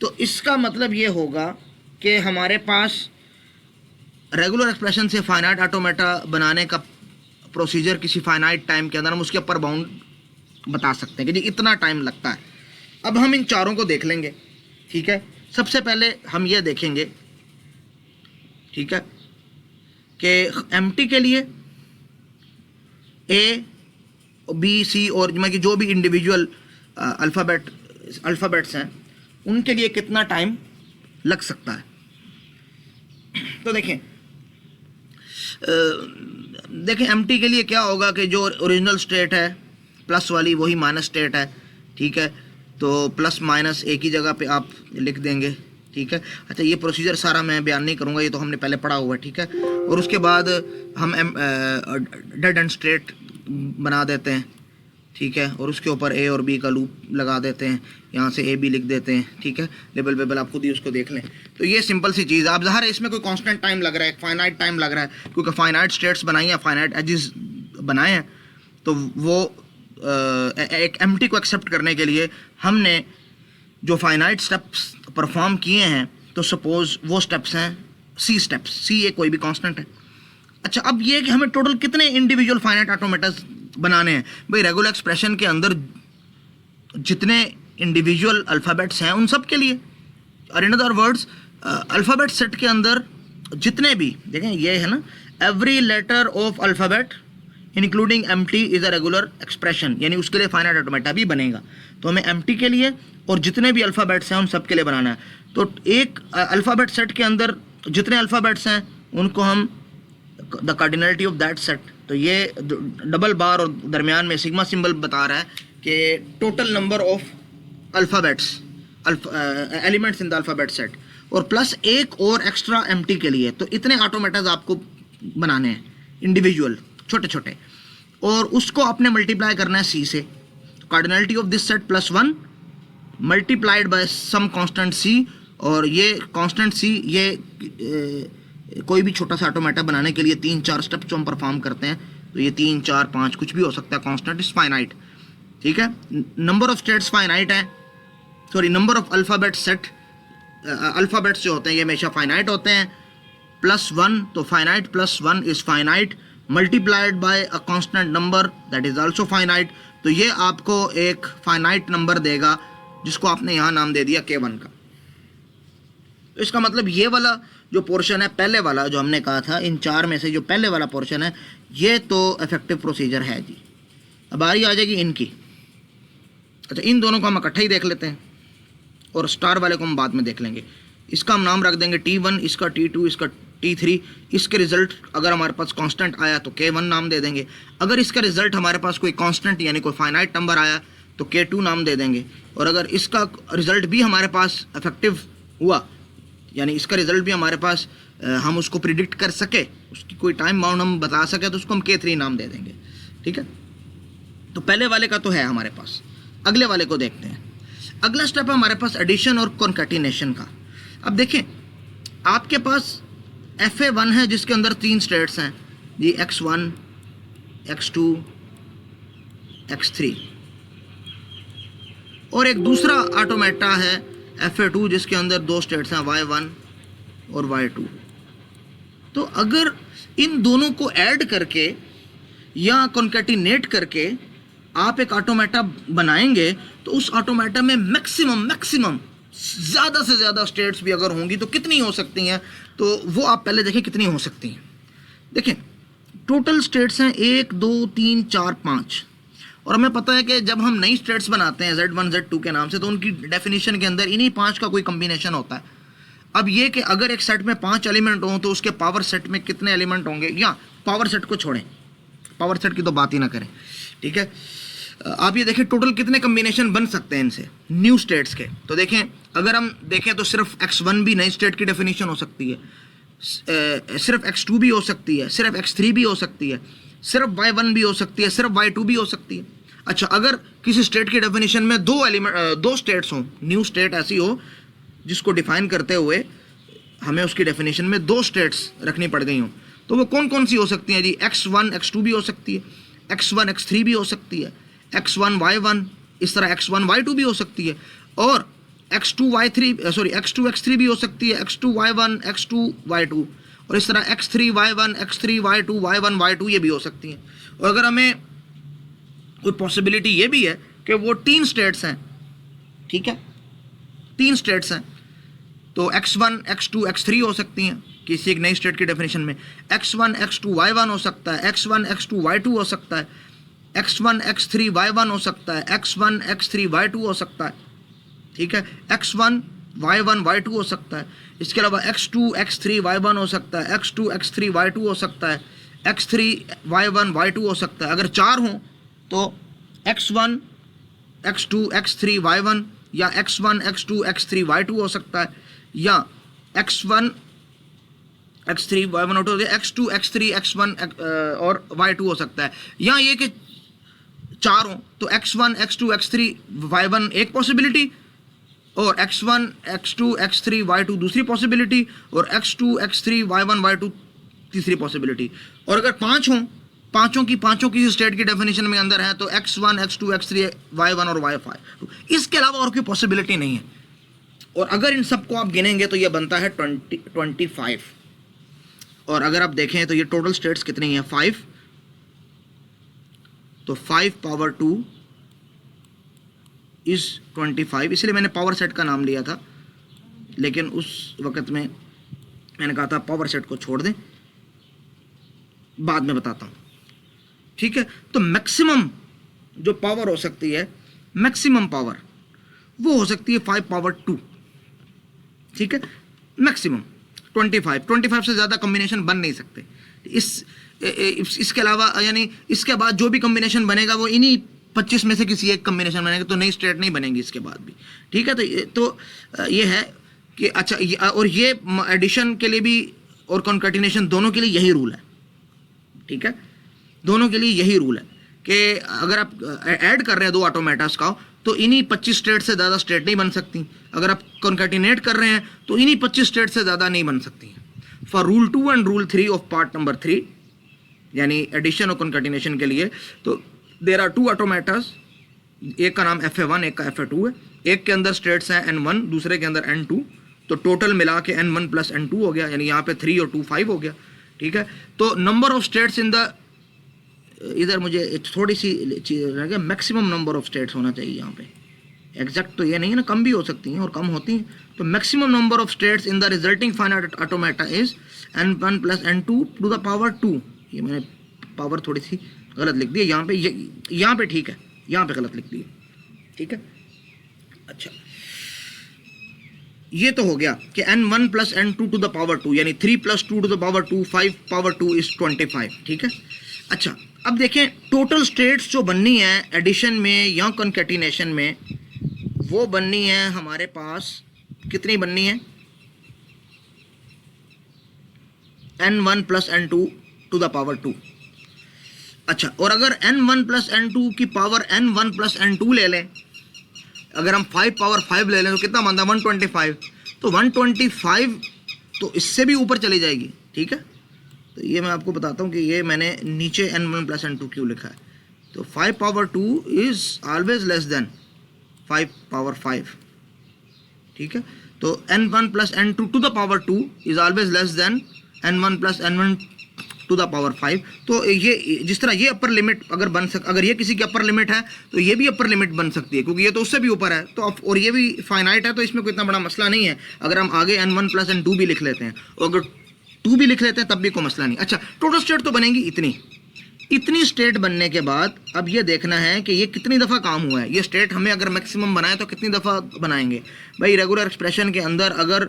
तो इसका मतलब ये होगा कि हमारे पास रेगुलर एक्सप्रेशन से फाइनाइट ऑटोमेटा बनाने का प्रोसीजर किसी फाइनाइट टाइम के अंदर हम उसके अपर बाउंड बता सकते हैं कि जी इतना टाइम लगता है। अब हम इन चारों को देख लेंगे, ठीक है। सबसे पहले हम ये देखेंगे, ठीक है, कि एम्प्टी के लिए ए, बी, सी और जो भी इंडिविजुअल अल्फ़ाबेट्स हैं उनके लिए कितना टाइम लग सकता है। तो देखें एम्प्टी के लिए क्या होगा कि जो ओरिजिनल स्टेट है प्लस वाली वही माइनस स्टेट है, ठीक है। तो प्लस माइनस एक ही जगह पे आप लिख देंगे, ठीक है। अच्छा, ये प्रोसीजर सारा मैं बयान नहीं करूँगा, ये तो हमने पहले पढ़ा हुआ है, ठीक है। और उसके बाद हम डेड एंड स्ट्रेट बना देते हैं, ठीक है, और उसके ऊपर ए और बी का लूप लगा देते हैं, यहाँ से ए बी लिख देते हैं, ठीक है। लेबल वेबल आप खुद ही उसको देख लें। तो ये सिंपल सी चीज़ है। अब ज़ाहिर है इसमें कोई कांस्टेंट टाइम लग रहा है, फाइनाइट टाइम लग रहा है, क्योंकि फाइनाइट स्टेट्स बनाई हैं, फाइनाइट एजेस बनाए हैं, तो वो एक एम्प्टी को एक्सेप्ट करने के लिए हमने जो फाइनाइट स्टेप्स परफॉर्म किए हैं, तो सपोज वो स्टेप्स हैं सी स्टेप्स, सी ये कोई भी कांस्टेंट है। अच्छा, अब ये कि हमें टोटल कितने इंडिविजुअल फाइनाइट ऑटोमेटास बनाने हैं। भाई रेगुलर एक्सप्रेशन के अंदर जितने इंडिविजुअल अल्फ़ाबेट्स हैं उन सब के लिए, और in other words alphabet set के अंदर जितने भी, देखें ये है ना, every letter of alphabet including empty is a regular expression, यानी उसके लिए फाइनाइट ऑटोमेटा भी बनेगा। तो हमें एम्प्टी के लिए और जितने भी अल्फ़ाबेट्स हैं उन सब के लिए बनाना है। तो एक अल्फ़ाबेट सेट के अंदर जितने अल्फ़ाबेट्स हैं उनको हम the cardinality of that set, तो तो ये डबल बार और दरमियान में सिग्मा सिंबल बता रहा है कि total number of alphabets elements in the alphabet set, और प्लस एक और एक्स्ट्रा एम्प्टी के लिए। तो इतने ऑटोमेटाज आपको बनाने हैं इंडिविजुअल छोटे छोटे, और उसको आपने मल्टीप्लाई करना है सी से। Cardinality of this set +1 multiplied by some constant C, और ये कांस्टेंट सी ये कोई भी छोटा सा ऑटोमेटा बनाने के लिए 3-4 स्टेप जो हम परफॉर्म करते हैं, तो ये 3, 4, 5 कुछ भी हो सकता है। कांस्टेंट इज फाइनाइट, ठीक है। नंबर ऑफ स्टेट्स फाइनाइट है, sorry number of alphabet set, alphabets जो होते हैं ये हमेशा फाइनाइट होते हैं। +1 तो finite +1 is finite multiplied by a constant number that is also finite. तो ये आपको एक फाइनाइट नंबर देगा जिसको आपने यहाँ नाम दे दिया K1 का। तो इसका मतलब ये वाला जो पोर्शन है, पहले वाला जो हमने कहा था, इन 4 में से जो पहले वाला पोर्शन है ये तो इफेक्टिव प्रोसीजर है जी। अब बारी आ जाएगी इनकी। अच्छा, इन दोनों को हम इकट्ठा ही देख लेते हैं और स्टार वाले को हम बाद में देख लेंगे। इसका हम नाम रख देंगे T1, इसका T2, इसका T3। इसके रिजल्ट अगर हमारे पास कांस्टेंट आया तो K1 नाम दे देंगे। अगर इसका रिजल्ट हमारे पास कोई कांस्टेंट यानी कोई फाइनाइट नंबर आया तो K2 नाम दे देंगे। और अगर इसका रिजल्ट भी हमारे पास इफेक्टिव हुआ, यानी इसका रिजल्ट भी हमारे पास हम उसको प्रिडिक्ट कर सके, उसकी कोई टाइम बाउंड हम बता सके, तो उसको हम K3 नाम दे देंगे, ठीक है। तो पहले वाले का तो है हमारे पास, अगले वाले को देखते हैं। अगला स्टेप है हमारे पास एडिशन और कॉन्कैटिनेशन का। अब देखें, आपके पास FA1 है जिसके अंदर 3 स्टेट्स हैं जी, X1, X2, X3, और एक दूसरा ऑटोमेटा है FA2 जिसके अंदर 2 स्टेट्स हैं Y1 और Y2। तो अगर इन दोनों को ऐड करके या कॉन्कैटिनेट करके आप एक ऑटोमेटा बनाएंगे तो उस ऑटोमेटा में मैक्सिमम ज़्यादा से ज़्यादा स्टेट्स भी अगर होंगी तो कितनी हो सकती हैं, तो वो आप पहले देखें कितनी हो सकती हैं। देखें, टोटल स्टेट्स हैं 1, 2, 3, 4, 5, और हमें पता है कि जब हम नई स्टेट्स बनाते हैं Z1, Z2 के नाम से, तो उनकी डेफिनेशन के अंदर इन्हीं 5 का कोई कम्बिनेशन होता है। अब ये कि अगर एक सेट में 5 एलिमेंट हों तो उसके पावर सेट में कितने एलिमेंट होंगे, या पावर सेट को छोड़ें, पावर सेट की तो बात ही ना करें, ठीक है। आप ये देखें टोटल कितने कम्बिनेशन बन सकते हैं इनसे न्यू स्टेट्स के। तो देखें, अगर हम देखें तो सिर्फ X1 भी नई स्टेट की डेफिनेशन हो सकती है, सिर्फ X2 भी हो सकती है, सिर्फ X3 भी हो सकती है, सिर्फ Y1 भी हो सकती है, सिर्फ Y2 भी हो सकती है। अच्छा, अगर किसी स्टेट की डेफिनेशन में 2 स्टेट्स हों, न्यू स्टेट ऐसी हो जिसको डिफाइन करते हुए हमें उसकी डेफिनेशन में 2 स्टेट्स रखनी पड़ गई हों, तो वो कौन कौन सी हो सकती हैं जी? X1, X2 भी हो सकती है, X1, X3 भी हो सकती है, X1, Y1, इस तरह X1, Y2 भी हो सकती है, और X2, X3 भी हो सकती है, X2, Y1, X2, Y2, और इस तरह X3, Y1, X3, Y2, Y1, Y2 ये भी हो सकती हैं। और अगर हमें कोई पॉसिबिलिटी ये भी है कि वो 3 स्टेट्स हैं, ठीक है, 3 स्टेट्स हैं, तो X1, X2, X3 हो सकती हैं किसी एक नई स्टेट की डेफिनेशन में। X1, X2, Y1 हो सकता है, X1, X2, Y2 हो सकता है, X1, X3, Y1 हो सकता है, X1, X3, Y2 हो सकता है, ठीक है, X1, Y1, Y2 हो सकता है। इसके अलावा X2, X3, Y1 हो सकता है, X2, X3, Y2 हो सकता है, X3, Y1, Y2 हो सकता है। अगर 4 हों तो X1, X2, X3, Y1, या X1, X2, X3, Y2 हो सकता है, या X1, X3, Y1 हो सकता है, X2, X3, X1 और Y2 हो सकता है। या ये कि 4 हों तो X1, X2, X3, Y1 एक पॉसिबिलिटी, और X1, X2, X3, Y2 दूसरी पॉसिबिलिटी, और X2, X3, Y1, Y2 तीसरी पॉसिबिलिटी। और अगर 5 हों, पांचों की स्टेट की डेफिनेशन में अंदर है, तो X1, X2, X3, Y1 और Y5। इसके अलावा और कोई पॉसिबिलिटी नहीं है। और अगर इन सबको आप गिनेंगे तो ये बनता है 25। और अगर आप देखें तो ये टोटल स्टेट्स कितनी हैं? 5, तो 5 पावर 2 इज 25। इसलिए मैंने पावर सेट का नाम लिया था, लेकिन उस वक्त में मैंने कहा था पावर सेट को छोड़ दें, बाद में बताता हूं, ठीक है। तो मैक्सिमम जो पावर हो सकती है, मैक्सिमम पावर वो हो सकती है 5 पावर 2, ठीक है। मैक्सिमम 25 से ज़्यादा कॉम्बिनेशन बन नहीं सकते। इसके अलावा यानी इसके बाद जो भी कम्बिनेशन बनेगा वो इन्हीं 25 में से किसी एक कम्बिनेशन बनेगा, तो नई स्टेट नहीं बनेगी इसके बाद भी, ठीक है। तो ये है कि अच्छा, और ये एडिशन के लिए भी और कॉन्कैटिनेशन दोनों के लिए यही रूल है, ठीक है, दोनों के लिए यही रूल है कि अगर आप ऐड कर रहे हैं दो ऑटोमेटास का तो इन्हीं 25 स्टेट से ज़्यादा स्टेट नहीं बन सकती, अगर आप कॉन्कैटिनेट कर रहे हैं तो इन्हीं 25 स्टेट से ज़्यादा नहीं बन सकती। For rule 2 and rule 3 of part number 3 यानी एडिशन और कॉन्कैटिनेशन के लिए, तो देयर आर 2 ऑटोमेटास, एक का नाम FA1 एक का FA2 है, एक के अंदर स्टेट्स हैं N1 दूसरे के अंदर N2, तो टोटल मिला के N1 प्लस N2 हो गया, यानी यहाँ पे 3 और 2 5 हो गया, ठीक है। तो number of states in the, इधर मुझे थोड़ी सी चीज़ रह गया, मैक्सिमम नंबर ऑफ स्टेट्स होना चाहिए यहाँ पे, एग्जैक्ट तो ये नहीं है ना, कम भी हो सकती हैं और कम होती हैं, तो maximum number of states in the resulting finite automata is N1 plus N2 to the power 2। ये मैंने पावर थोड़ी सी गलत लिख दी है यहाँ पे, यहाँ पे ठीक है, यहाँ पे गलत लिख दी है, ठीक है। अच्छा, ये तो हो गया कि N1 plus N2 to the power 2 यानी 3 plus 2 to the power 2, 5 power 2 is 25, ठीक है। अच्छा, अब देखें टोटल स्टेट्स जो बननी है एडिशन में या कॉन्कैटिनेशन में, वो बननी है हमारे पास, कितनी बननी है, N1 plus N2 to the power 2। अच्छा, और अगर N1 प्लस N2 की पावर N1 प्लस N2 ले लें, अगर हम 5 पावर 5 ले लें तो कितना बनता है 125, तो 125 तो इससे भी ऊपर चली जाएगी, ठीक है। तो ये मैं आपको बताता हूँ कि ये मैंने नीचे N1 प्लस N2 क्यों लिखा है, तो 5 power 2 is always less than 5 power 5, ठीक है। तो N1 plus N2 to the power 2 is always less than N1 plus N1 to the power 5। तो ये जिस तरह ये अपर लिमिट अगर ये किसी की अपर लिमिट है तो ये भी अपर लिमिट बन सकती है, क्योंकि ये तो उससे भी ऊपर है, तो और ये भी फाइनाइट है, तो इसमें कोई इतना बड़ा मसला नहीं है। अगर हम आगे N1 प्लस N2 भी लिख लेते हैं और अगर 2 भी लिख लेते हैं तब भी कोई मसला नहीं। अच्छा, टोटल स्टेट तो बनेंगी इतनी स्टेट बनने के बाद अब ये देखना है कि ये कितनी दफ़ा काम हुआ है, ये स्टेट हमें अगर मैक्सिमम बनाए तो कितनी दफ़ा बनाएंगे। भाई रेगुलर एक्सप्रेशन के अंदर अगर,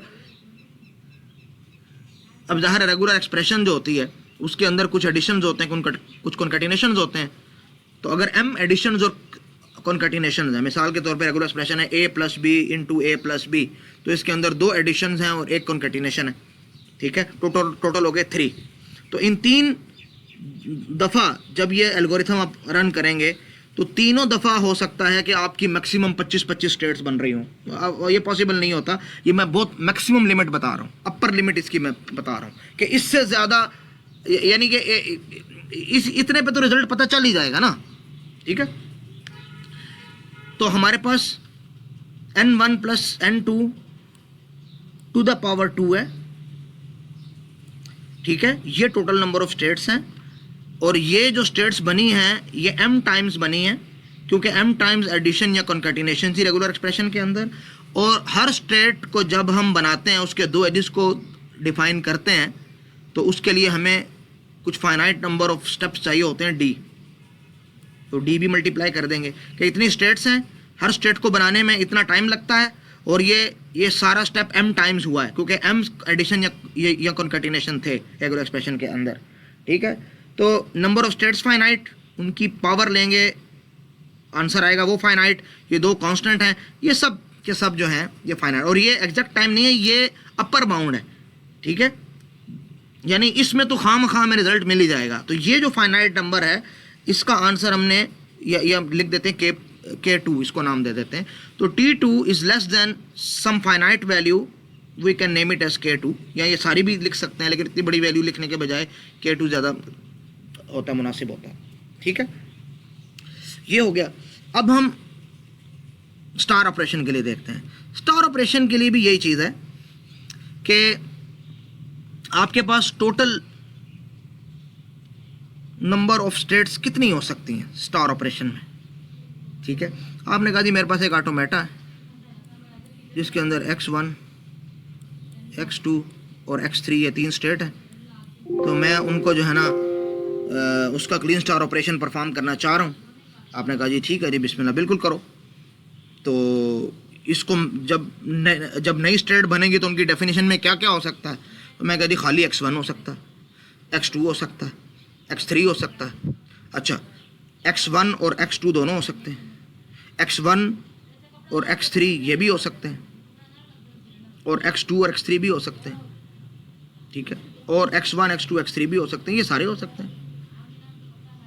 अब ज़ाहिर है रेगुलर एक्सप्रेशन जो होती है उसके अंदर कुछ एडिशंस होते हैं, कुछ कॉन्कैटिनेशंस होते हैं, तो अगर M एडिशंस और कॉन्कैटिनेशंस हैं, मिसाल के तौर पे रेगुलर एक्सप्रेशन है A plus B into A plus B, तो इसके अंदर 2 एडिशंस हैं और 1 कॉन्कैटिनेशन है, ठीक है, टोटल हो गए 3। तो इन 3 दफ़ा जब ये एल्गोरिथम आप रन करेंगे तो तीनों दफ़ा हो सकता है कि आपकी मैक्सिमम 25 स्टेट्स बन रही हों। ये पॉसिबल नहीं होता, ये मैं बहुत मैक्सिमम लिमिट बता रहा हूँ, अपर लिमिट इसकी मैं बता रहा हूँ कि इससे ज़्यादा, यानी कि इतने पे तो रिजल्ट पता चल ही जाएगा ना, ठीक है। तो हमारे पास N1 plus N2 to the power 2 है, ठीक है, ये टोटल नंबर ऑफ स्टेट्स हैं, और ये जो स्टेट्स बनी हैं ये M टाइम्स बनी हैं, क्योंकि M टाइम्स एडिशन या कॉन्कैटिनेशन थी रेगुलर एक्सप्रेशन के अंदर, और हर स्टेट को जब हम बनाते हैं उसके 2 एजेस को डिफाइन करते हैं तो उसके लिए हमें कुछ फाइनाइट नंबर ऑफ स्टेप्स चाहिए होते हैं D, तो D भी मल्टीप्लाई कर देंगे कि इतनी स्टेट्स हैं, हर स्टेट को बनाने में इतना टाइम लगता है, और ये सारा स्टेप M टाइम्स हुआ है क्योंकि M एडिशन या कॉन्कैटिनेशन थे रेगुलर एक्सप्रेशन के अंदर, ठीक है। तो नंबर ऑफ स्टेट्स फाइनाइट, उनकी पावर लेंगे, आंसर आएगा वो फाइनाइट, ये 2 कांस्टेंट हैं, ये सब के सब जो हैं ये फाइनाइट, और ये एग्जैक्ट टाइम नहीं है, ये अपर बाउंड है, ठीक है, यानी इसमें तो खाम में रिजल्ट मिल ही जाएगा। तो ये जो फाइनाइट नंबर है इसका आंसर हमने या लिख देते हैं K2, इसको नाम दे देते हैं, तो T2 is less than some finite value, we can name it as K2, या ये सारी भी लिख सकते हैं, लेकिन इतनी बड़ी वैल्यू लिखने के बजाय K2 ज़्यादा होता, मुनासिब होता है, ठीक है। ये हो गया। अब हम स्टार ऑपरेशन के लिए देखते हैं। स्टार ऑपरेशन के लिए भी यही चीज़ है कि आपके पास टोटल नंबर ऑफ स्टेट्स कितनी हो सकती हैं स्टार ऑपरेशन में, ठीक है। आपने कहा जी मेरे पास एक ऑटोमेटा है जिसके अंदर X1, X2 और X3 ये 3 स्टेट हैं, तो मैं उनको जो है ना उसका क्लीन स्टार ऑपरेशन परफॉर्म करना चाह रहा हूँ। आपने कहा जी ठीक है जी, बिस्मिल्लाह, बिल्कुल करो। तो इसको जब नई स्टेट बनेगी तो उनकी डेफिनेशन में क्या क्या हो सकता है, तो मैं कहा जी खाली X1 हो सकता है, X2 हो सकता है, x3 हो सकता है। अच्छा, x1 और x2 दोनों हो सकते हैं, x1 और x3 ये भी हो सकते हैं, और x2 और x3 भी हो सकते हैं, ठीक है, और x1 x2 x3 भी हो सकते हैं, ये सारे हो सकते हैं,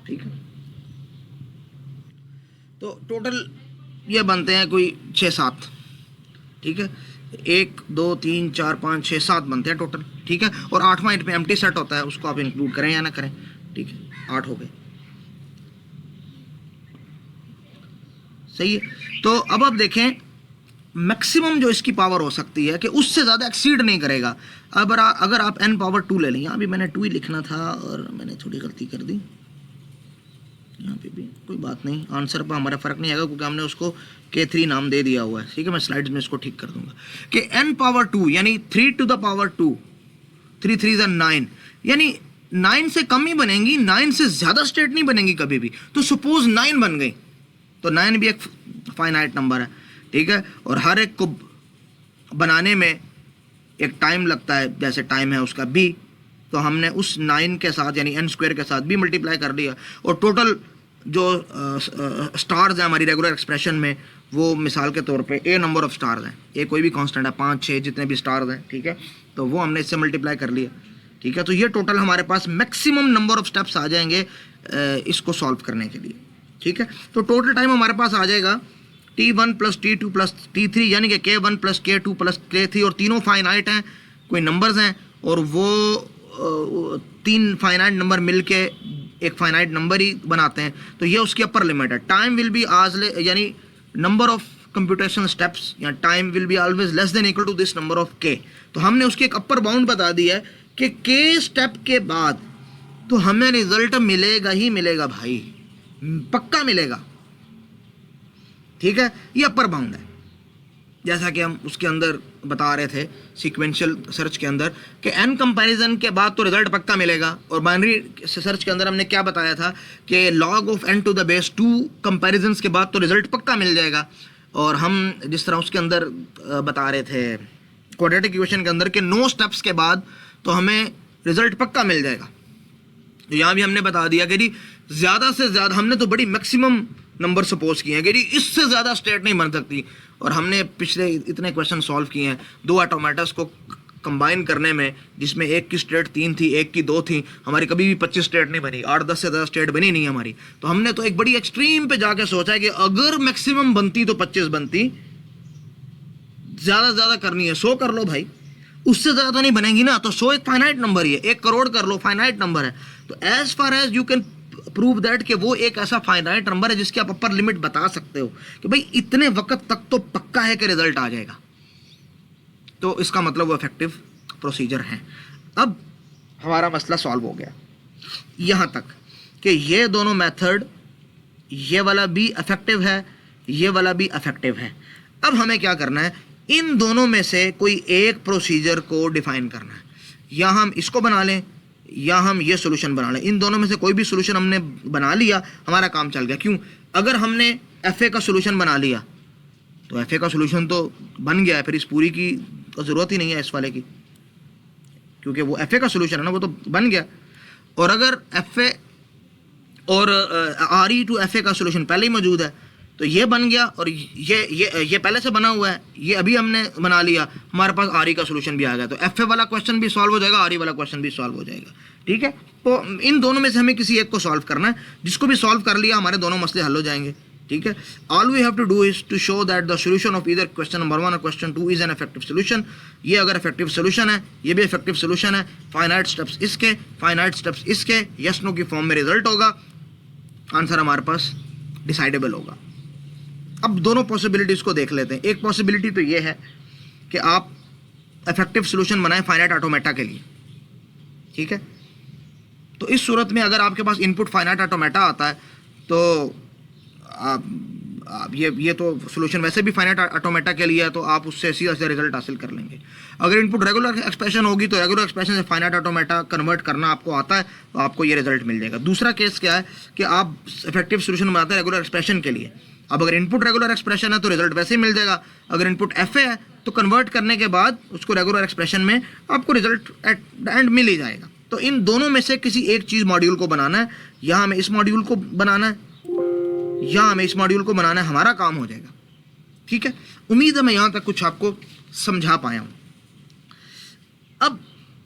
ठीक है। तो टोटल ये बनते हैं कोई 6-7, ठीक है, 1 2 3 4 5 6 7 बनते हैं टोटल, ठीक है। और 8वां इन पे एम्प्टी सेट होता है, उसको आप इंक्लूड करें या ना करें, ठीक है, 8 हो गए, सही है। तो अब आप देखें मैक्सिमम जो इसकी पावर हो सकती है कि उससे ज़्यादा एक्सीड नहीं करेगा। अब अगर आप n पावर 2 ले लें, यहाँ भी मैंने 2 ही लिखना था और मैंने थोड़ी गलती कर दी, यहाँ पे भी कोई बात नहीं, आंसर पर हमारा फ़र्क नहीं आएगा क्योंकि हमने उसको K3 नाम दे दिया हुआ है, ठीक है। मैं स्लाइड्स में इसको ठीक कर दूंगा कि n पावर 2 यानी 3 टू द पावर 2, 3 3 9, यानी 9 से कम ही बनेंगी, 9 से ज़्यादा स्टेट नहीं बनेंगी कभी भी। तो सपोज 9 बन गई तो 9 भी एक फाइनाइट नंबर है, ठीक है, और हर एक को बनाने में एक टाइम लगता है, जैसे टाइम है उसका b, तो हमने उस 9 के साथ यानी n स्क्वायर के साथ b मल्टीप्लाई कर दिया, और टोटल जो स्टार्स हैं हमारी रेगुलर एक्सप्रेशन में, वो मिसाल के तौर पे a नंबर ऑफ स्टार्स हैं, a कोई भी कांस्टेंट है, 5 6 जितने भी स्टार्स हैं, ठीक है, तो वो हमने इससे मल्टीप्लाई कर लिया, ठीक है। तो ये टोटल हमारे पास मैक्सिमम नंबर ऑफ स्टेप्स आ जाएंगे इसको सॉल्व करने के लिए, ठीक है। तो टोटल टाइम हमारे पास आ जाएगा T1 + T2 + T3 यानी कि K1 + K2 + K3, और तीनों फाइनाइट हैं, कोई नंबर्स हैं, और वो 3 फाइनाइट नंबर मिलके एक फाइनाइट नंबर ही बनाते हैं, तो ये उसकी अपर लिमिट है। टाइम विल बी यानी नंबर ऑफ कंप्यूटेशनल स्टेप्स या time will be always less than equal to this number of K। तो हमने उसकी एक अपर बाउंड बता दी है कि K स्टेप के बाद तो हमें रिजल्ट मिलेगा ही मिलेगा भाई, पक्का मिलेगा, ठीक है। ये अपर बाउंड है, जैसा कि हम उसके अंदर बता रहे थे सीक्वेंशियल सर्च के अंदर कि n कंपैरिजन के बाद तो रिजल्ट पक्का मिलेगा, और बाइनरी सर्च के अंदर हमने क्या बताया था कि log of n to the base 2 comparisons के बाद तो रिजल्ट पक्का मिल जाएगा। और हम जिस तरह उसके अंदर बता रहे थे क्वाड्रेटिक इक्वेशन के अंदर के 9 स्टेप्स के बाद तो हमें रिजल्ट पक्का मिल जाएगा, तो यहाँ भी हमने बता दिया कि जी ज़्यादा से ज़्यादा, हमने तो बड़ी मैक्सिमम नंबर सपोज किए हैं कि जी इससे ज़्यादा स्टेट नहीं बन सकती, और हमने पिछले इतने क्वेश्चन सॉल्व किए हैं 2 ऑटोमेटास को कंबाइन करने में, जिसमें एक की स्टेट 3 थी, एक की 2 थी, हमारी कभी भी 25 स्टेट नहीं बनी, 8-10 से ज़्यादा स्टेट बनी नहीं हमारी। तो हमने तो एक बड़ी एक्सट्रीम पे जाके सोचा है कि अगर मैक्सिमम बनती तो 25 बनती, ज़्यादा से ज़्यादा करनी है 100 कर लो भाई, उससे ज़्यादा तो नहीं बनेंगी ना। तो 100 एक फाइनाइट नंबर ही है, 1 करोड़ कर लो फाइनाइट नंबर है। तो as far as you can prove that कि वो एक ऐसा फाइनाइट नंबर है जिसकी आप अपर लिमिट बता सकते हो कि भाई इतने वक्त तक तो पक्का है कि रिजल्ट आ जाएगा, तो इसका मतलब वो इफेक्टिव प्रोसीजर है। अब हमारा मसला सॉल्व हो गया यहाँ तक कि ये दोनों मेथड, ये वाला भी इफेक्टिव है, ये वाला भी इफेक्टिव है। अब हमें क्या करना है, इन दोनों में से कोई एक प्रोसीजर को डिफाइन करना है, या हम इसको बना लें या हम ये सोल्यूशन बना लें। इन दोनों में से कोई भी सोल्यूशन हमने बना लिया, हमारा काम चल गया। क्यों? अगर हमने FA का सोल्यूशन बना लिया तो FA का सोल्यूशन तो बन गया है, फिर इस पूरी की तो ज़रूरत ही नहीं है इस वाले की, क्योंकि वो FA का सोल्यूशन है ना, वो तो बन गया। और अगर FA और RE टू FA का सोल्यूशन पहले ही मौजूद है तो ये बन गया, और ये पहले से बना हुआ है, ये अभी हमने बना लिया, हमारे पास RE का सोल्यूशन भी आ गया। तो FA वाला क्वेश्चन भी सॉल्व हो जाएगा, RE वाला क्वेश्चन भी सॉल्व हो जाएगा, ठीक है। तो इन दोनों में से हमें किसी एक को सॉल्व करना है, जिसको भी सॉल्व कर लिया हमारे दोनों मसले हल हो जाएंगे, ठीक है। All we have to do is to show that the solution of either question number 1 और question 2 is an effective solution. ये अगर इफेक्टिव सोल्यूशन है, ये भी इफेक्टिव सोल्यूशन है, फाइनाइट स्टेप्स इसके, फाइनाइट स्टेप्स इसके, यस नो की फॉर्म में रिजल्ट होगा, आंसर हमारे पास डिसाइडेबल होगा। अब दोनों पॉसिबिलिटीज़ को देख लेते हैं। एक पॉसिबिलिटी तो ये है कि आप इफेक्टिव सोल्यूशन बनाएं फाइनाइट ऑटोमेटा के लिए, ठीक है। तो इस सूरत में अगर आपके पास इनपुट फाइनाइट ऑटोमेटा आता है तो आप ये तो सोल्यूशन वैसे भी फाइनाइट ऑटोमेटा के लिए है, तो आप उससे सीधा सीधा रिजल्ट हासिल कर लेंगे। अगर इनपुट रेगुलर एक्सप्रेशन होगी तो रेगुलर एक्सप्रेशन से फाइनाइट ऑटोमेटा कन्वर्ट करना आपको आता है, तो आपको ये रिजल्ट मिल जाएगा। दूसरा केस क्या है कि आप इफेक्टिव सोल्यूशन बनाते हैं रेगुलर एक्सप्रेशन के लिए। अब अगर इनपुट रेगुलर एक्सप्रेशन है तो रिजल्ट वैसे ही मिल जाएगा, अगर इनपुट FA है तो कन्वर्ट करने के बाद उसको रेगुलर एक्सप्रेशन में आपको रिजल्ट एट द एंड मिल ही जाएगा, तो इन दोनों में से किसी एक चीज़ मॉड्यूल को बनाना है, या हमें इस मॉड्यूल को बनाना है या हमें इस मॉड्यूल को बनाना है, हमारा काम हो जाएगा। ठीक है, उम्मीद है मैं यहाँ तक कुछ आपको समझा पाया हूँ। अब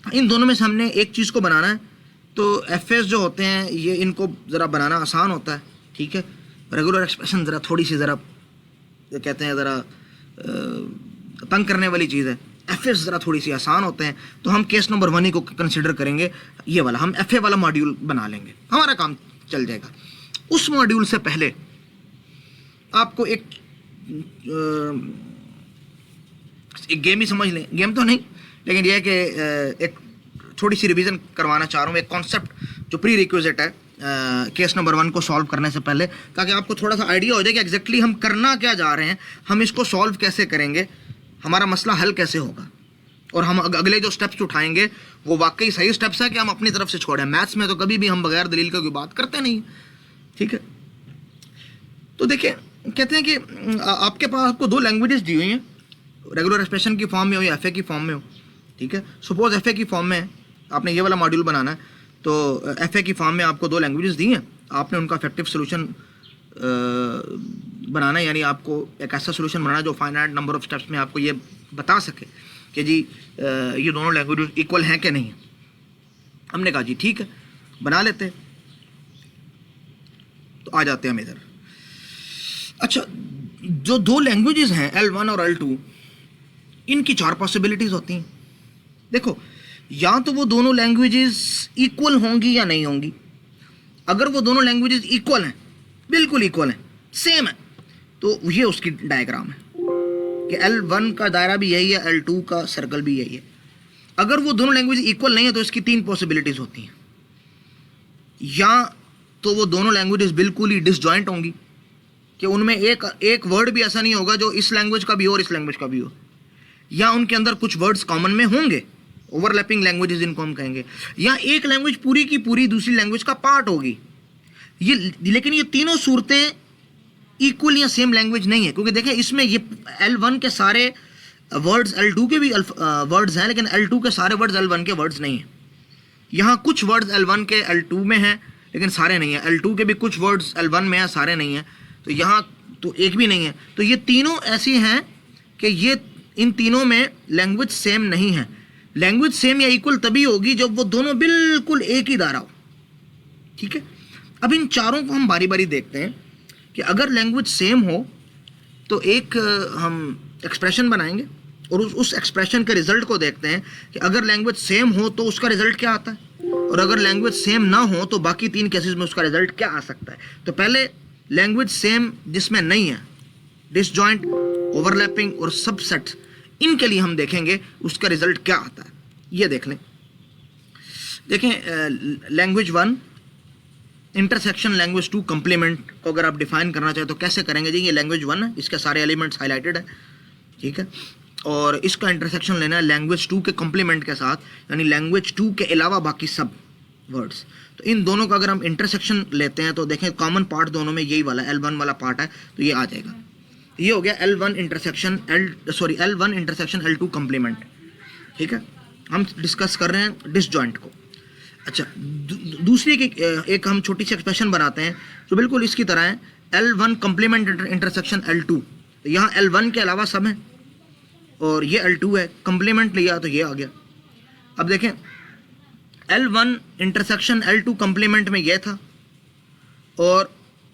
इन दोनों में से हमने एक चीज़ को बनाना है, तो एफएस जो होते हैं ये इनको ज़रा बनाना आसान होता है। ठीक है, रेगुलर एक्सप्रेशन ज़रा थोड़ी सी ज़रा कहते हैं ज़रा तंग करने वाली चीज़ है, एफएस ज़रा थोड़ी सी आसान होते हैं। तो हम केस नंबर 1 ही को कंसिडर करेंगे, ये वाला हम एफए वाला मॉड्यूल बना लेंगे, हमारा काम चल जाएगा। उस मॉड्यूल से पहले आपको एक गेम ही समझ लें, गेम तो नहीं लेकिन यह है कि एक थोड़ी सी रिवीजन करवाना चाह रहा हूँ, एक कॉन्सेप्ट जो प्री रिक्विजिट है केस नंबर 1 को सॉल्व करने से पहले, ताकि आपको थोड़ा सा आइडिया हो जाए कि एग्जैक्टली हम करना क्या जा रहे हैं, हम इसको सॉल्व कैसे करेंगे, हमारा मसला हल कैसे होगा, और हम अगले जो स्टेप्स उठाएंगे वो वाकई सही स्टेप्स है कि हम अपनी तरफ से छोड़ें। मैथ्स में तो कभी भी हम बगैर दलील का कोई बात करते नहीं। ठीक है, तो देखिए कहते हैं कि आपके पास आपको 2 लैंग्वेजेस दी हुई हैं, रेगुलर एक्सप्रेशन की फॉर्म में हो या एफए की फॉर्म में हो। ठीक है, सपोज एफए की फॉर्म में आपने ये वाला मॉड्यूल बनाना है, तो एफए की फॉर्म में आपको 2 लैंग्वेजेस दी हैं, आपने उनका इफेक्टिव सोल्यूशन बनाना है, यानी आपको एक ऐसा सोल्यूशन बनाना जो फाइनाइट नंबर ऑफ स्टेप्स में आपको ये बता सके कि जी ये दोनों लैंग्वेजेस इक्वल हैं कि नहीं है। हमने कहा जी ठीक है बना लेते हैं, तो आ जाते हैं हम इधर। अच्छा, जो 2 लैंग्वेजेस हैं L1 और L2, इनकी 4 पॉसिबिलिटीज होती हैं। देखो, या तो वो दोनों लैंग्वेजेस इक्वल होंगी या नहीं होंगी। अगर वो दोनों लैंग्वेजेस इक्वल हैं, बिल्कुल इक्वल हैं, सेम है, तो ये उसकी डायग्राम है कि L1 का दायरा भी यही है, L2 का सर्कल भी यही है। अगर वो दोनों लैंग्वेज इक्वल नहीं है तो इसकी 3 पॉसिबिलिटीज होती हैं। या तो वो दोनों लैंग्वेजेस बिल्कुल ही डिसजॉइंट होंगी कि उनमें एक वर्ड भी ऐसा नहीं होगा जो इस लैंग्वेज का भी हो और इस लैंग्वेज का भी हो, या उनके अंदर कुछ वर्ड्स कॉमन में होंगे, ओवरलैपिंग लैंग्वेजेस इनको हम कहेंगे, या एक लैंग्वेज पूरी की पूरी दूसरी लैंग्वेज का पार्ट होगी। ये लेकिन ये तीनों सूरतें इक्वल या सेम लैंग्वेज नहीं है, क्योंकि देखें इसमें ये L1 के सारे वर्ड्स L2 के भी वर्ड्स हैं, लेकिन L2 के सारे वर्ड्स L1 के वर्ड्स नहीं हैं। यहाँ कुछ वर्ड्स L1 के L2 में हैं लेकिन सारे नहीं हैं, L2 के भी कुछ वर्ड्स L1 में हैं, सारे नहीं हैं, तो यहाँ तो एक भी नहीं है। तो ये तीनों ऐसी हैं कि ये इन तीनों में लैंग्वेज सेम नहीं है। लैंग्वेज सेम या इक्वल तभी होगी जब वो दोनों बिल्कुल एक ही दायरा हो। ठीक है, अब इन चारों को हम बारी बारी देखते हैं कि अगर लैंग्वेज सेम हो तो एक हम एक्सप्रेशन बनाएंगे और उस एक्सप्रेशन के रिजल्ट को देखते हैं कि अगर लैंग्वेज सेम हो तो उसका रिजल्ट क्या आता है, और अगर लैंग्वेज सेम ना हो तो बाकी 3 केसेस में उसका रिजल्ट क्या आ सकता है। तो पहले लैंग्वेज सेम जिसमें नहीं है, डिसजॉइंट, ओवरलैपिंग और सबसेट, इनके लिए हम देखेंगे उसका रिजल्ट क्या आता है। ये देख लें, देखें लैंग्वेज 1 इंटरसेक्शन लैंग्वेज 2 कंप्लीमेंट को अगर आप डिफाइन करना चाहें तो कैसे करेंगे जी। ये लैंग्वेज 1 है, इसके सारे एलिमेंट्स हाईलाइटेड है। ठीक है, और इसका इंटरसेक्शन लेना है लैंग्वेज 2 के कंप्लीमेंट के साथ, यानी लैंग्वेज 2 के अलावा बाकी सब वर्ड्स। तो इन दोनों का अगर हम इंटरसेक्शन लेते हैं तो देखें कॉमन पार्ट दोनों में यही वाला L1 वाला पार्ट है, तो ये आ जाएगा। ये हो गया L1 इंटरसेक्शन L2 कंप्लीमेंट। ठीक है, हम डिस्कस कर रहे हैं डिसजॉइंट को। अच्छा, दूसरी एक हम छोटी सी एक्सप्रेशन बनाते हैं जो बिल्कुल इसकी तरह है, L1 कंप्लीमेंट इंटरसेक्शन L2। तो यहाँ L1 के अलावा सब है और ये L2 है, कंप्लीमेंट लिया तो ये आ गया। अब देखें L1 इंटरसेक्शन L2 कंप्लीमेंट में ये था और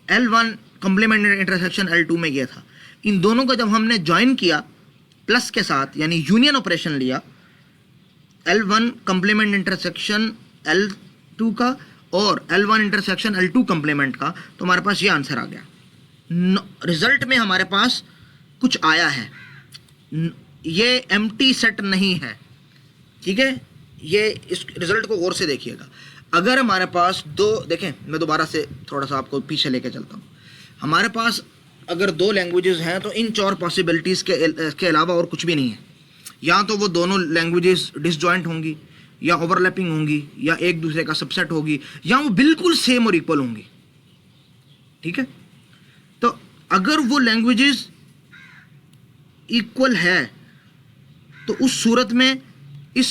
L1 कंप्लीमेंट इंटरसेक्शन L2 में ये था। इन दोनों का जब हमने ज्वाइन किया प्लस के साथ, यानी यूनियन ऑपरेशन लिया, L1 कंप्लीमेंट इंटरसेक्शन L2 का और L1 इंटरसेक्शन L2 कंप्लीमेंट का, तो हमारे पास ये आंसर आ गया। रिजल्ट में हमारे पास कुछ आया है, ये एम्प्टी सेट नहीं है। ठीक है, ये इस रिजल्ट को गौर से देखिएगा। अगर हमारे पास देखें मैं दोबारा से थोड़ा सा आपको पीछे लेके चलता हूँ। हमारे पास अगर 2 लैंग्वेजेस हैं तो इन 4 पॉसिबिलिटीज़ के अलावा और कुछ भी नहीं है। या तो वो दोनों लैंग्वेजेस डिसजॉइंट होंगी, या ओवरलैपिंग होंगी, या एक दूसरे का सबसेट होगी, या वो बिल्कुल सेम और इक्वल होंगी। ठीक है, तो अगर वो लैंग्वेजेस इक्वल है तो उस सूरत में इस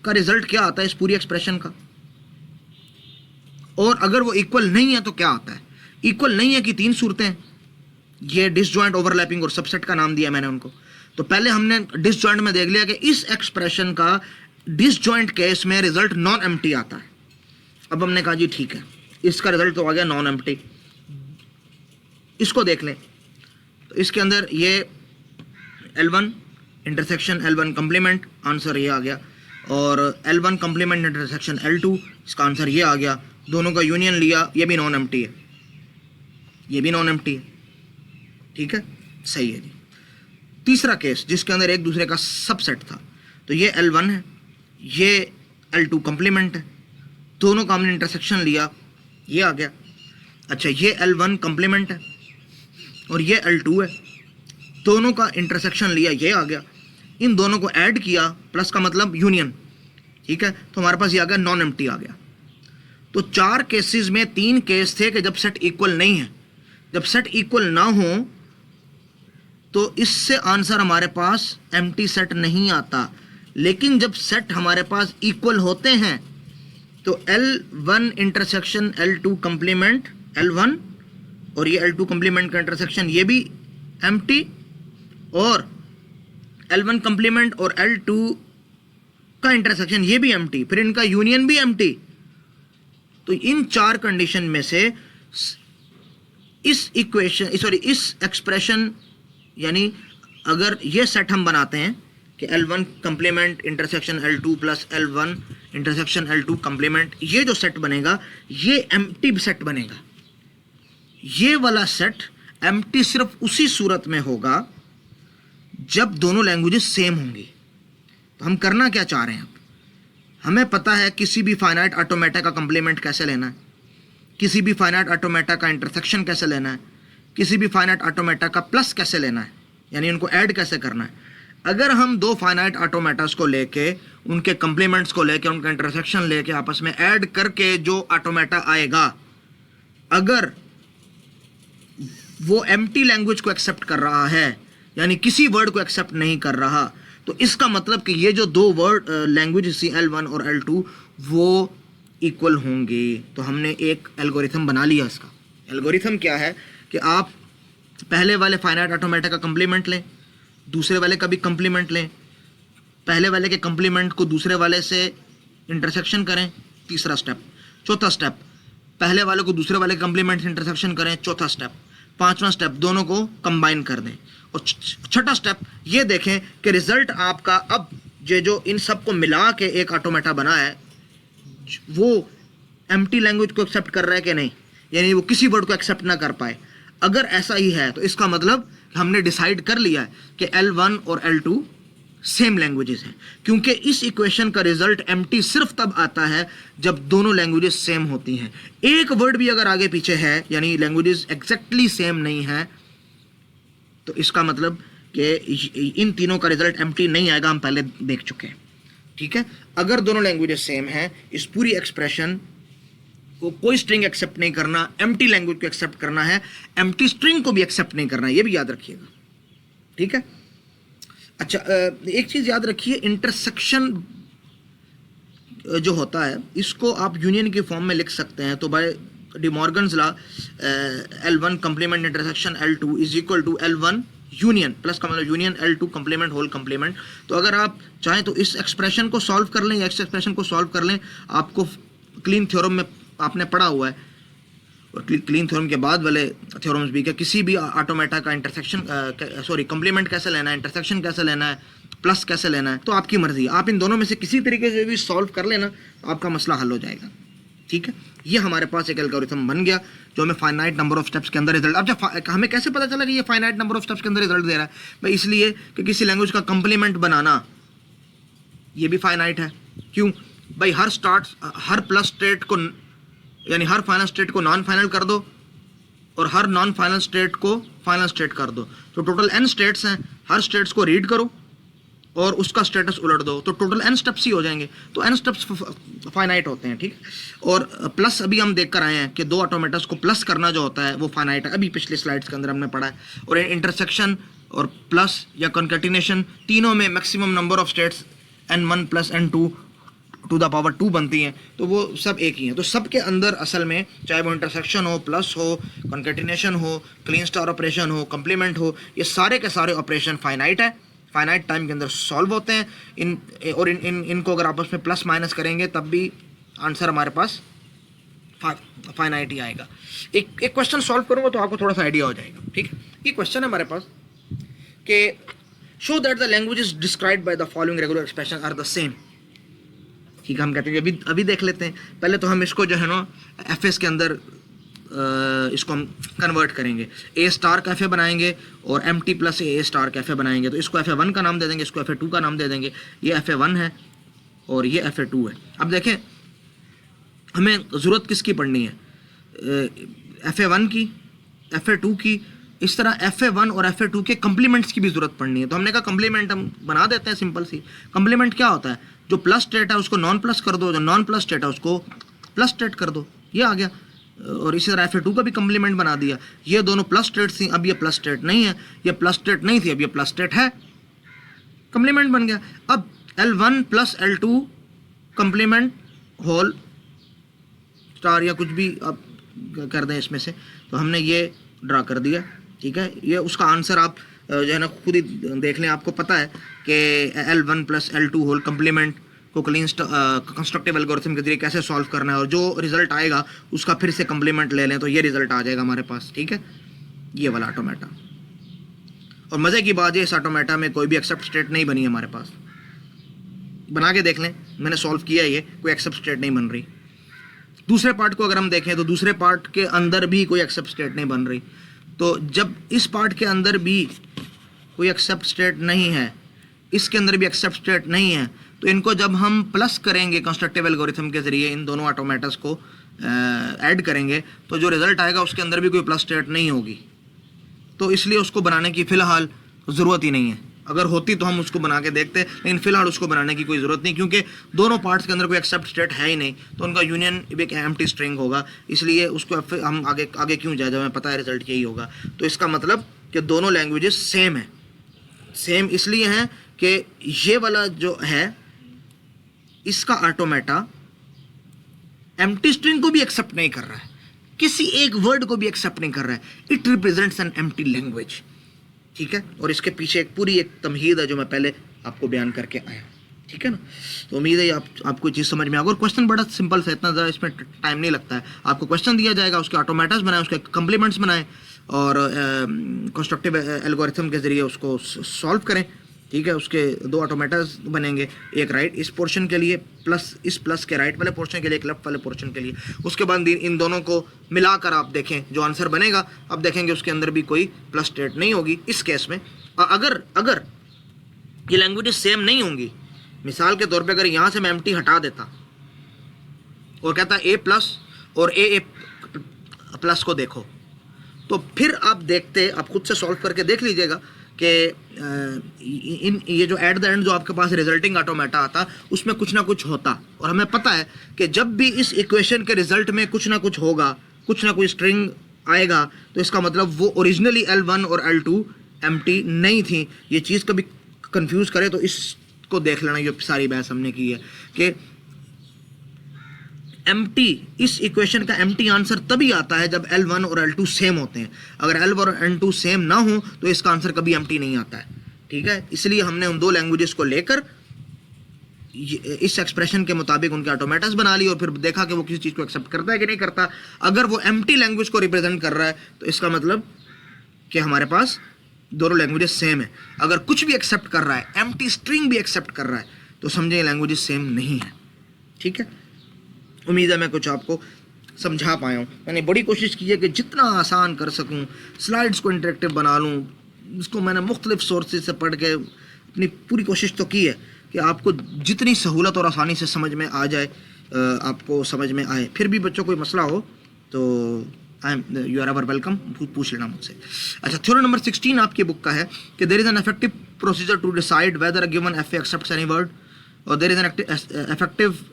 का रिजल्ट क्या आता है इस पूरी एक्सप्रेशन का, और अगर वो इक्वल नहीं है तो क्या आता है। इक्वल नहीं है कि 3 सूरतें हैं, ये डिसजॉइंट, ओवरलैपिंग और सबसेट का नाम दिया मैंने उनको। तो पहले हमने डिसजॉइंट में देख लिया कि इस एक्सप्रेशन का डिसजॉइंट केस में रिजल्ट नॉन एम्प्टी आता है। अब हमने कहा जी ठीक है, इसका रिजल्ट तो आ गया नॉन एम्प्टी। इसको देख लें तो इसके अंदर ये L1 intersection L1 complement, answer ये आ गया, और L1 कम्प्लीमेंट इंटरसेक्शन L2, इसका आंसर ये आ गया। दोनों का यूनियन लिया, ये भी नॉन एम्प्टी है, ये भी नॉन एम्प्टी है, ठीक है, सही है जी। तीसरा केस जिसके अंदर एक दूसरे का सबसेट था, तो ये L1 है, ये L2 कम्प्लीमेंट है, दोनों का हमने इंटरसेक्शन लिया, ये आ गया। अच्छा, ये L1 कम्प्लीमेंट है और ये L2 है, दोनों का इंटरसेक्शन लिया, ये आ गया। इन दोनों को ऐड किया, प्लस का मतलब यूनियन, ठीक है, तो हमारे पास ये आ गया नॉन एम्प्टी आ गया। तो 4 केसेस में 3 केस थे कि जब सेट इक्वल नहीं है। जब सेट इक्वल ना हो तो इससे आंसर हमारे पास एम्प्टी सेट नहीं आता। लेकिन जब सेट हमारे पास इक्वल होते हैं तो L1 intersection L2 complement L1 और ये L2 कम्प्लीमेंट का इंटरसेक्शन ये भी एम्प्टी, और L1 कम्प्लीमेंट और L2 का इंटरसेक्शन ये भी एम्प्टी, फिर इनका यूनियन भी एम्प्टी। तो इन 4 कंडीशन में से इस इक्वेशन इस एक्सप्रेशन, यानी अगर ये सेट हम बनाते हैं कि L1 complement intersection L2 plus L1 intersection L2 complement, ये जो सेट बनेगा ये एम्प्टी सेट बनेगा। ये वाला सेट एम्प्टी सिर्फ उसी सूरत में होगा जब दोनों लैंग्वेजेस सेम होंगी। तो हम करना क्या चाह रहे हैं, अब हमें पता है किसी भी फाइनाइट ऑटोमेटा का कम्प्लीमेंट कैसे लेना है, किसी भी फाइनाइट ऑटोमेटा का इंटरसेक्शन कैसे लेना है, किसी भी फाइनाइट ऑटोमेटा का प्लस कैसे लेना है, यानी उनको ऐड कैसे करना है। अगर हम 2 फाइनाइट ऑटोमेटास को लेके, उनके कम्प्लीमेंट्स को लेके, उनका इंटरसेक्शन लेके आपस में ऐड करके जो ऑटोमेटा आएगा, अगर वो एम्प्टी लैंग्वेज को एक्सेप्ट कर रहा है, यानी किसी वर्ड को एक्सेप्ट नहीं कर रहा, तो इसका मतलब कि ये जो 2 वर्ड लैंग्वेज L1 और L2 वो इक्वल होंगे। तो हमने एक एल्गोरिथम बना लिया। इसका एल्गोरिथम क्या है कि आप पहले वाले फाइनाइट ऑटोमेटा का कम्प्लीमेंट लें, दूसरे वाले का भी कम्प्लीमेंट लें, पहले वाले के कम्प्लीमेंट को दूसरे वाले से इंटरसेक्शन करें, तीसरा स्टेप। चौथा स्टेप, पहले वाले को दूसरे वाले कम्प्लीमेंट से इंटरसेक्शन करें, चौथा स्टेप। पांचवा स्टेप, दोनों को कंबाइन कर दें। और छठा स्टेप ये देखें कि रिजल्ट आपका, अब ये जो इन सब को मिला के एक ऑटोमेटा बना है, वो एम्प्टी लैंग्वेज को एक्सेप्ट कर रहा है कि नहीं, यानी वो किसी वर्ड को एक्सेप्ट ना कर पाए। अगर ऐसा ही है तो इसका मतलब हमने डिसाइड कर लिया है कि L1 और L2 सेम लैंग्वेजेस हैं, क्योंकि इस इक्वेशन का रिजल्ट एम्प्टी सिर्फ तब आता है जब दोनों लैंग्वेजेस सेम होती हैं। एक वर्ड भी अगर आगे पीछे है, यानी लैंग्वेजेस एग्जैक्टली सेम नहीं है, तो इसका मतलब कि इन तीनों का रिजल्ट एम्प्टी नहीं आएगा, हम पहले देख चुके हैं। ठीक है, अगर दोनों लैंग्वेजेस सेम हैं, इस पूरी एक्सप्रेशन को कोई स्ट्रिंग एक्सेप्ट नहीं करना, एम्प्टी लैंग्वेज को एक्सेप्ट करना है, एम्प्टी स्ट्रिंग को भी एक्सेप्ट नहीं करना है, ये भी याद रखिएगा। ठीक है, अच्छा, एक चीज याद रखिए, इंटरसेक्शन जो होता है इसको आप यूनियन की फॉर्म में लिख सकते हैं। तो by De Morgan's law L1 complement intersection L2 is equal to L1 union, plus का मतलब union L2 complement whole complement. तो अगर आप चाहें तो इस एक्सप्रेशन को सॉल्व कर लें, इस एक्सप्रेशन को सॉल्व कर लें। आपको क्लीन थ्योरम में आपने पढ़ा हुआ है, और क्लीन थ्योरम के बाद वाले थ्योरम्स भी, क्या किसी भी ऑटोमेटा का इंटरसेक्शन कम्प्लीमेंट कैसे लेना है, इंटरसेक्शन कैसे लेना है, प्लस कैसे लेना है, तो आपकी मर्जी है। आप इन दोनों में से किसी तरीके से भी सॉल्व कर लेना, आपका मसला हल हो जाएगा। ठीक है, ये हमारे पास एक एल्गोरिथम बन गया जो हमें फाइनाइट नंबर ऑफ स्टेप्स के अंदर रिजल्ट। अब जब हमें कैसे पता चला कि ये फाइनाइट नंबर ऑफ स्टेप्स के अंदर रिजल्ट दे रहा है? भाई इसलिए कि किसी लैंग्वेज का कम्प्लीमेंट बनाना ये भी फाइनाइट है। क्यों भाई? हर प्लस स्टेट को, यानी हर फाइनल स्टेट को नॉन फाइनल कर दो और हर नॉन फाइनल स्टेट को फाइनल स्टेट कर दो, तो टोटल n स्टेट्स हैं। हर स्टेट्स को रीड करो और उसका स्टेटस उलट दो, तो टोटल n स्टेप्स ही हो जाएंगे। तो n स्टेप्स फाइनाइट होते हैं। ठीक है, और प्लस अभी हम देख कर आए हैं कि 2 ऑटोमेटास को प्लस करना जो होता है वो फाइनाइट है, अभी पिछले स्लाइड्स के अंदर हमने पढ़ा है। और इंटरसेक्शन और प्लस या कॉन्केटिनेशन, तीनों में maximum number of states n1 plus n2 to the power 2 बनती हैं, तो वो सब एक ही हैं। तो सब के अंदर असल में चाहे वो इंटरसेक्शन हो, प्लस हो, कॉन्केटिनेशन हो, क्लीन स्टार ऑपरेशन हो, कम्प्लीमेंट हो, ये सारे के सारे ऑपरेशन फाइनाइट है, फाइनाइट टाइम के अंदर सॉल्व होते हैं। इनको अगर आपस में प्लस माइनस करेंगे तब भी आंसर हमारे पास फाइनाइट ही आएगा। एक क्वेश्चन सॉल्व करूँगा तो आपको थोड़ा सा आइडिया हो जाएगा, ठीक है। ये क्वेश्चन है हमारे पास कि show that the languages described by the following regular expression are the same. ठीक है, हम कहते हैं अभी देख लेते हैं। पहले तो हम इसको जो है ना एफ के अंदर इसको हम कन्वर्ट करेंगे, ए स्टार का एफ बनाएंगे और एम टी प्लस ए स्टार का एफ बनाएंगे। तो इसको FA1 का नाम दे देंगे, इसको FA2 का नाम दे देंगे। ये FA1 है और ये FA2 है। अब देखें हमें ज़रूरत किसकी पड़नी है, FA1 की, FA2 की, इस तरह FA1 और FA2 के कम्प्लीमेंट्स की भी ज़रूरत पड़नी है। तो हमने कहा कम्प्लीमेंट हम बना देते हैं, सिंपल सी। कम्प्लीमेंट क्या होता है, जो प्लस स्टेट है उसको नॉन प्लस कर दो, जो नॉन प्लस स्टेट है उसको प्लस स्टेट कर दो, ये आ गया। और इसी तरह FA2 का भी कम्प्लीमेंट बना दिया। ये दोनों प्लस स्टेट थी, अब ये प्लस स्टेट नहीं है, ये प्लस स्टेट नहीं थी, अब ये प्लस स्टेट है, कम्प्लीमेंट बन गया। अब L1 plus L2 complement whole star या कुछ भी आप कर दें इसमें से, तो हमने ये ड्रा कर दिया, ठीक है। ये उसका आंसर आप जो है ना खुद ही देख लें, आपको पता है कि L1 plus L2 whole complement को क्लीन कंस्ट्रक्टिव एल्गोरिथम के जरिए कैसे सॉल्व करना है, और जो रिजल्ट आएगा उसका फिर से कम्प्लीमेंट ले लें तो ये रिजल्ट आ जाएगा हमारे पास, ठीक है, ये वाला ऑटोमेटा। और मज़े की बात है इस ऑटोमेटा में कोई भी एक्सेप्ट स्टेट नहीं बनी हमारे पास, बना के देख लें, मैंने सॉल्व किया है, ये कोई एक्सेप्ट स्टेट नहीं बन रही। दूसरे पार्ट को अगर हम देखें तो दूसरे पार्ट के अंदर भी कोई एक्सेप्ट स्टेट नहीं बन रही। तो जब इस पार्ट के अंदर भी कोई एक्सेप्ट स्टेट नहीं है, इसके अंदर भी एक्सेप्ट स्टेट नहीं है, तो इनको जब हम प्लस करेंगे कंस्ट्रक्टिव एल्गोरिथम के जरिए, इन दोनों ऑटोमेटास को ऐड करेंगे, तो जो रिजल्ट आएगा उसके अंदर भी कोई प्लस स्टेट नहीं होगी। तो इसलिए उसको बनाने की फ़िलहाल ज़रूरत ही नहीं है। अगर होती तो हम उसको बना के देखते, लेकिन फ़िलहाल उसको बनाने की कोई ज़रूरत नहीं, क्योंकि दोनों पार्ट्स के अंदर कोई एक्सेप्ट स्टेट है ही नहीं, तो उनका यूनियन एक एम्प्टी स्ट्रिंग होगा। इसलिए उसको हम आगे क्यों जाए जब हमें पता है रिजल्ट यही होगा। तो इसका मतलब कि दोनों लैंग्वेजेस सेम है। सेम इसलिए हैं कि ये वाला जो है इसका ऑटोमेटा एम्प्टी स्ट्रिंग को भी एक्सेप्ट नहीं कर रहा है, किसी एक वर्ड को भी एक्सेप्ट नहीं कर रहा है। It represents an empty language, ठीक है। और इसके पीछे पूरी एक तमहीद है जो मैं पहले आपको बयान करके आया, ठीक है ना। तो उम्मीद है आपको चीज़ समझ में आ गई। और क्वेश्चन बड़ा सिंपल सा, इतना ज़्यादा इसमें टाइम नहीं लगता है। आपको क्वेश्चन दिया जाएगा, उसके ऑटोमेटास बनाएं, उसके कम्प्लीमेंट्स बनाएं और कंस्ट्रक्टिव एल्गोरिथम के ज़रिए उसको सॉल्व करें, ठीक है। उसके दो ऑटोमेटास बनेंगे, एक राइट इस पोर्शन के लिए प्लस इस प्लस के राइट वाले पोर्शन के लिए, एक लेफ्ट वाले पोर्शन के लिए। उसके बाद इन दोनों को मिलाकर आप देखें जो आंसर बनेगा, अब देखेंगे उसके अंदर भी कोई प्लस स्टेट नहीं होगी इस केस में। अगर ये लैंग्वेजेस सेम नहीं होंगी, मिसाल के तौर पे अगर यहाँ से मैं एम्प्टी हटा देता और कहता ए प्लस और ए प्लस को देखो, तो फिर आप देखते, आप खुद से सॉल्व करके देख लीजिएगा कि ये जो एट द एंड जो आपके पास रिजल्टिंग ऑटोमेटा आता उसमें कुछ ना कुछ होता। और हमें पता है कि जब भी इस इक्वेशन के रिजल्ट में कुछ ना कुछ होगा, कुछ ना कोई स्ट्रिंग आएगा, तो इसका मतलब वो ओरिजिनली L1 और L2 एम्प्टी नहीं थी। ये चीज़ कभी कंफ्यूज करे तो इसको देख लेना, ये सारी बहस हमने की है कि एम्प्टी, इस इक्वेशन का एम्प्टी आंसर तभी आता है जब L1 और L2 सेम होते हैं। अगर L1 और L2 सेम ना हो तो इसका आंसर कभी एम्प्टी नहीं आता है, ठीक है। इसलिए हमने उन दो लैंग्वेजेस को लेकर इस एक्सप्रेशन के मुताबिक उनके ऑटोमेटास बना ली और फिर देखा कि वो किसी चीज़ को एक्सेप्ट करता है कि नहीं करता। अगर वो एम्प्टी लैंग्वेज को रिप्रेजेंट कर रहा है तो इसका मतलब कि हमारे पास दोनों लैंग्वेजेस सेम है। अगर कुछ भी एक्सेप्ट कर रहा है, एम्प्टी स्ट्रिंग भी एक्सेप्ट कर रहा है, तो समझे लैंग्वेजेस सेम नहीं है, ठीक है। उम्मीद है मैं कुछ आपको समझा पाया हूँ। मैंने बड़ी कोशिश की है कि जितना आसान कर सकूँ स्लाइड्स को इंटरेक्टिव बना लूँ। इसको मैंने मुख्तलिफ सोर्सेज से पढ़ के अपनी पूरी कोशिश तो की है कि आपको जितनी सहूलत और आसानी से समझ में आ जाए, आपको समझ में आए। फिर भी बच्चों कोई मसला हो तो यू आर एवर वेलकम, पूछ लेना मुझसे। अच्छा, थ्योरम नंबर 16 आपकी बुक का है कि there is an effective procedure to decide whether a given F accepts any word, और there is an effective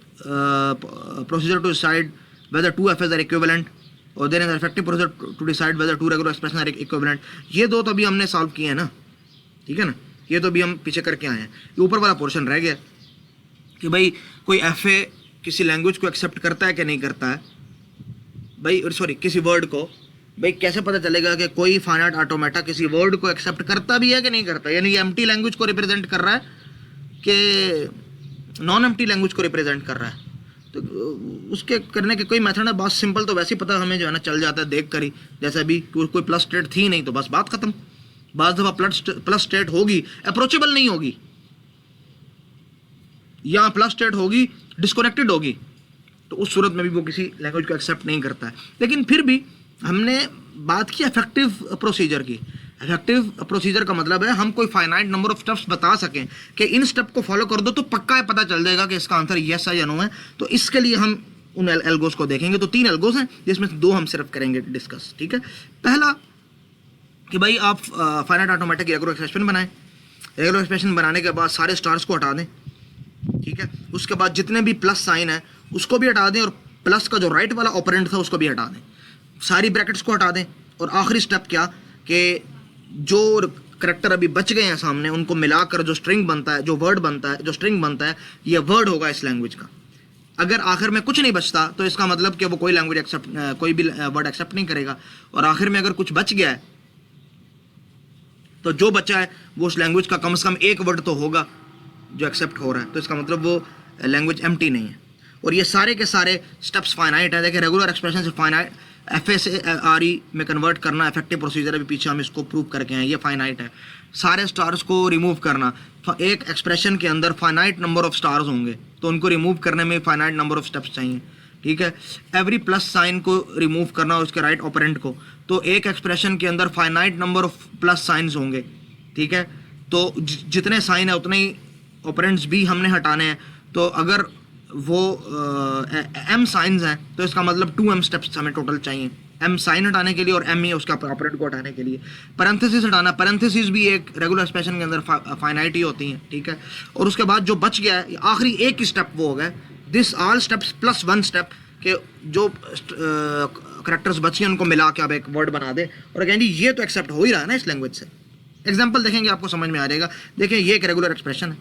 procedure to decide whether two FAs are equivalent, or there is an effective procedure to decide whether two regular expressions are equivalent। ये दो तो अभी हमने solve किए हैं ना, ठीक है ना, ये तो अभी हम पीछे करके आए हैं। ये ऊपर वाला पोर्शन रह गया कि भाई कोई FA किसी लैंग्वेज को एक्सेप्ट करता है कि नहीं करता है, भाई सॉरी किसी वर्ड को, भाई कैसे पता चलेगा कि कोई फाइनाइट ऑटोमेटा किसी वर्ड को एक्सेप्ट करता भी है कि नहीं करता, यानी एम्प्टी लैंग्वेज को रिप्रेजेंट कर रहा है कि नॉन एम्प्टी लैंग्वेज को रिप्रेजेंट कर रहा है। तो उसके करने के कोई मेथड है, बहुत सिंपल, तो वैसे ही पता हमें जो है ना चल जाता है देख कर ही। जैसे अभी कोई प्लस स्टेट थी नहीं तो बस बात खत्म। बाज़ दफ़ा प्लस स्टेट होगी अप्रोचेबल नहीं होगी, या प्लस स्टेट होगी डिस्कनेक्टेड होगी, तो उस सूरत में भी वो किसी लैंग्वेज को एक्सेप्ट नहीं करता है। लेकिन फिर भी हमने बात की इफेक्टिव प्रोसीजर की। इफेक्टिव प्रोसीजर का मतलब है हम कोई फाइनाइट नंबर ऑफ स्टेप्स बता सकें कि इन स्टेप को फॉलो कर दो तो पक्का है पता चल जाएगा कि इसका आंसर यस है या नो है। तो इसके लिए हम उन एल्गोस को देखेंगे। तो 3 एल्गोस हैं जिसमें से 2 हम सिर्फ करेंगे डिस्कस, ठीक है। पहला कि भाई आप फाइनाइट ऑटोमेटिक रेगुलर एक्सप्रेशन बनाएं। रेगुलर एक्सप्रेशन बनाने के बाद सारे स्टार्स को हटा दें, ठीक है। उसके बाद जितने भी प्लस साइन है उसको भी हटा दें, और प्लस का जो राइट वाला ऑपरेंड था उसको भी हटा दें, सारी ब्रैकेट्स को हटा दें। और आखिरी स्टेप क्या कि जो करैक्टर अभी बच गए हैं सामने उनको मिलाकर जो स्ट्रिंग बनता है, जो वर्ड बनता है, जो स्ट्रिंग बनता है, ये वर्ड होगा इस लैंग्वेज का। अगर आखिर में कुछ नहीं बचता तो इसका मतलब कि वो कोई लैंग्वेज एक्सेप्ट, कोई भी वर्ड एक्सेप्ट नहीं करेगा। और आखिर में अगर कुछ बच गया है तो जो बचा है वो उस लैंग्वेज का कम से कम एक वर्ड तो होगा जो एक्सेप्ट हो रहा है, तो इसका मतलब वो लैंग्वेज एम्प्टी नहीं है। और ये सारे के सारे स्टेप्स फाइनाइट है। देखिए रेगुलर एक्सप्रेशन से फाइनाइट FA से RE में कन्वर्ट करना इफेक्टिव प्रोसीजर, अभी पीछे हम इसको प्रूव करके हैं, ये फाइनाइट है। सारे स्टार्स को रिमूव करना, एक एक्सप्रेशन के अंदर फाइनाइट नंबर ऑफ स्टार्स होंगे तो उनको रिमूव करने में फाइनाइट नंबर ऑफ स्टेप्स चाहिए, ठीक है। एवरी प्लस साइन को रिमूव करना उसके राइट ऑपरेंट को, तो एक एक्सप्रेशन के अंदर finite number of plus science होंगे, ठीक है। तो जितने साइन है उतने ही ऑपरेंट्स भी हमने हटाने हैं। तो अगर वो M साइंस हैं तो इसका मतलब 2M स्टेप्स हमें टोटल चाहिए, M साइन हटाने के लिए और M ही उसका ऑपरेंट को हटाने के लिए। पैरेंथेसिस हटाना, पैरेंथेसिस भी एक रेगुलर एक्सप्रेशन के अंदर फाइनाइट ही होती हैं, ठीक है। और उसके बाद जो बच गया है आखिरी एक ही स्टेप वो हो गया this all steps plus 1 step, के जो करैक्टर्स बचे हैं उनको मिला के आप एक वर्ड बना दे। और अगेन जी ये तो एक्सेप्ट हो ही रहा है ना इस लैंग्वेज से। एग्जाम्पल देखेंगे आपको समझ में आ जाएगा। देखिए ये एक रेगुलर एक्सप्रेशन है,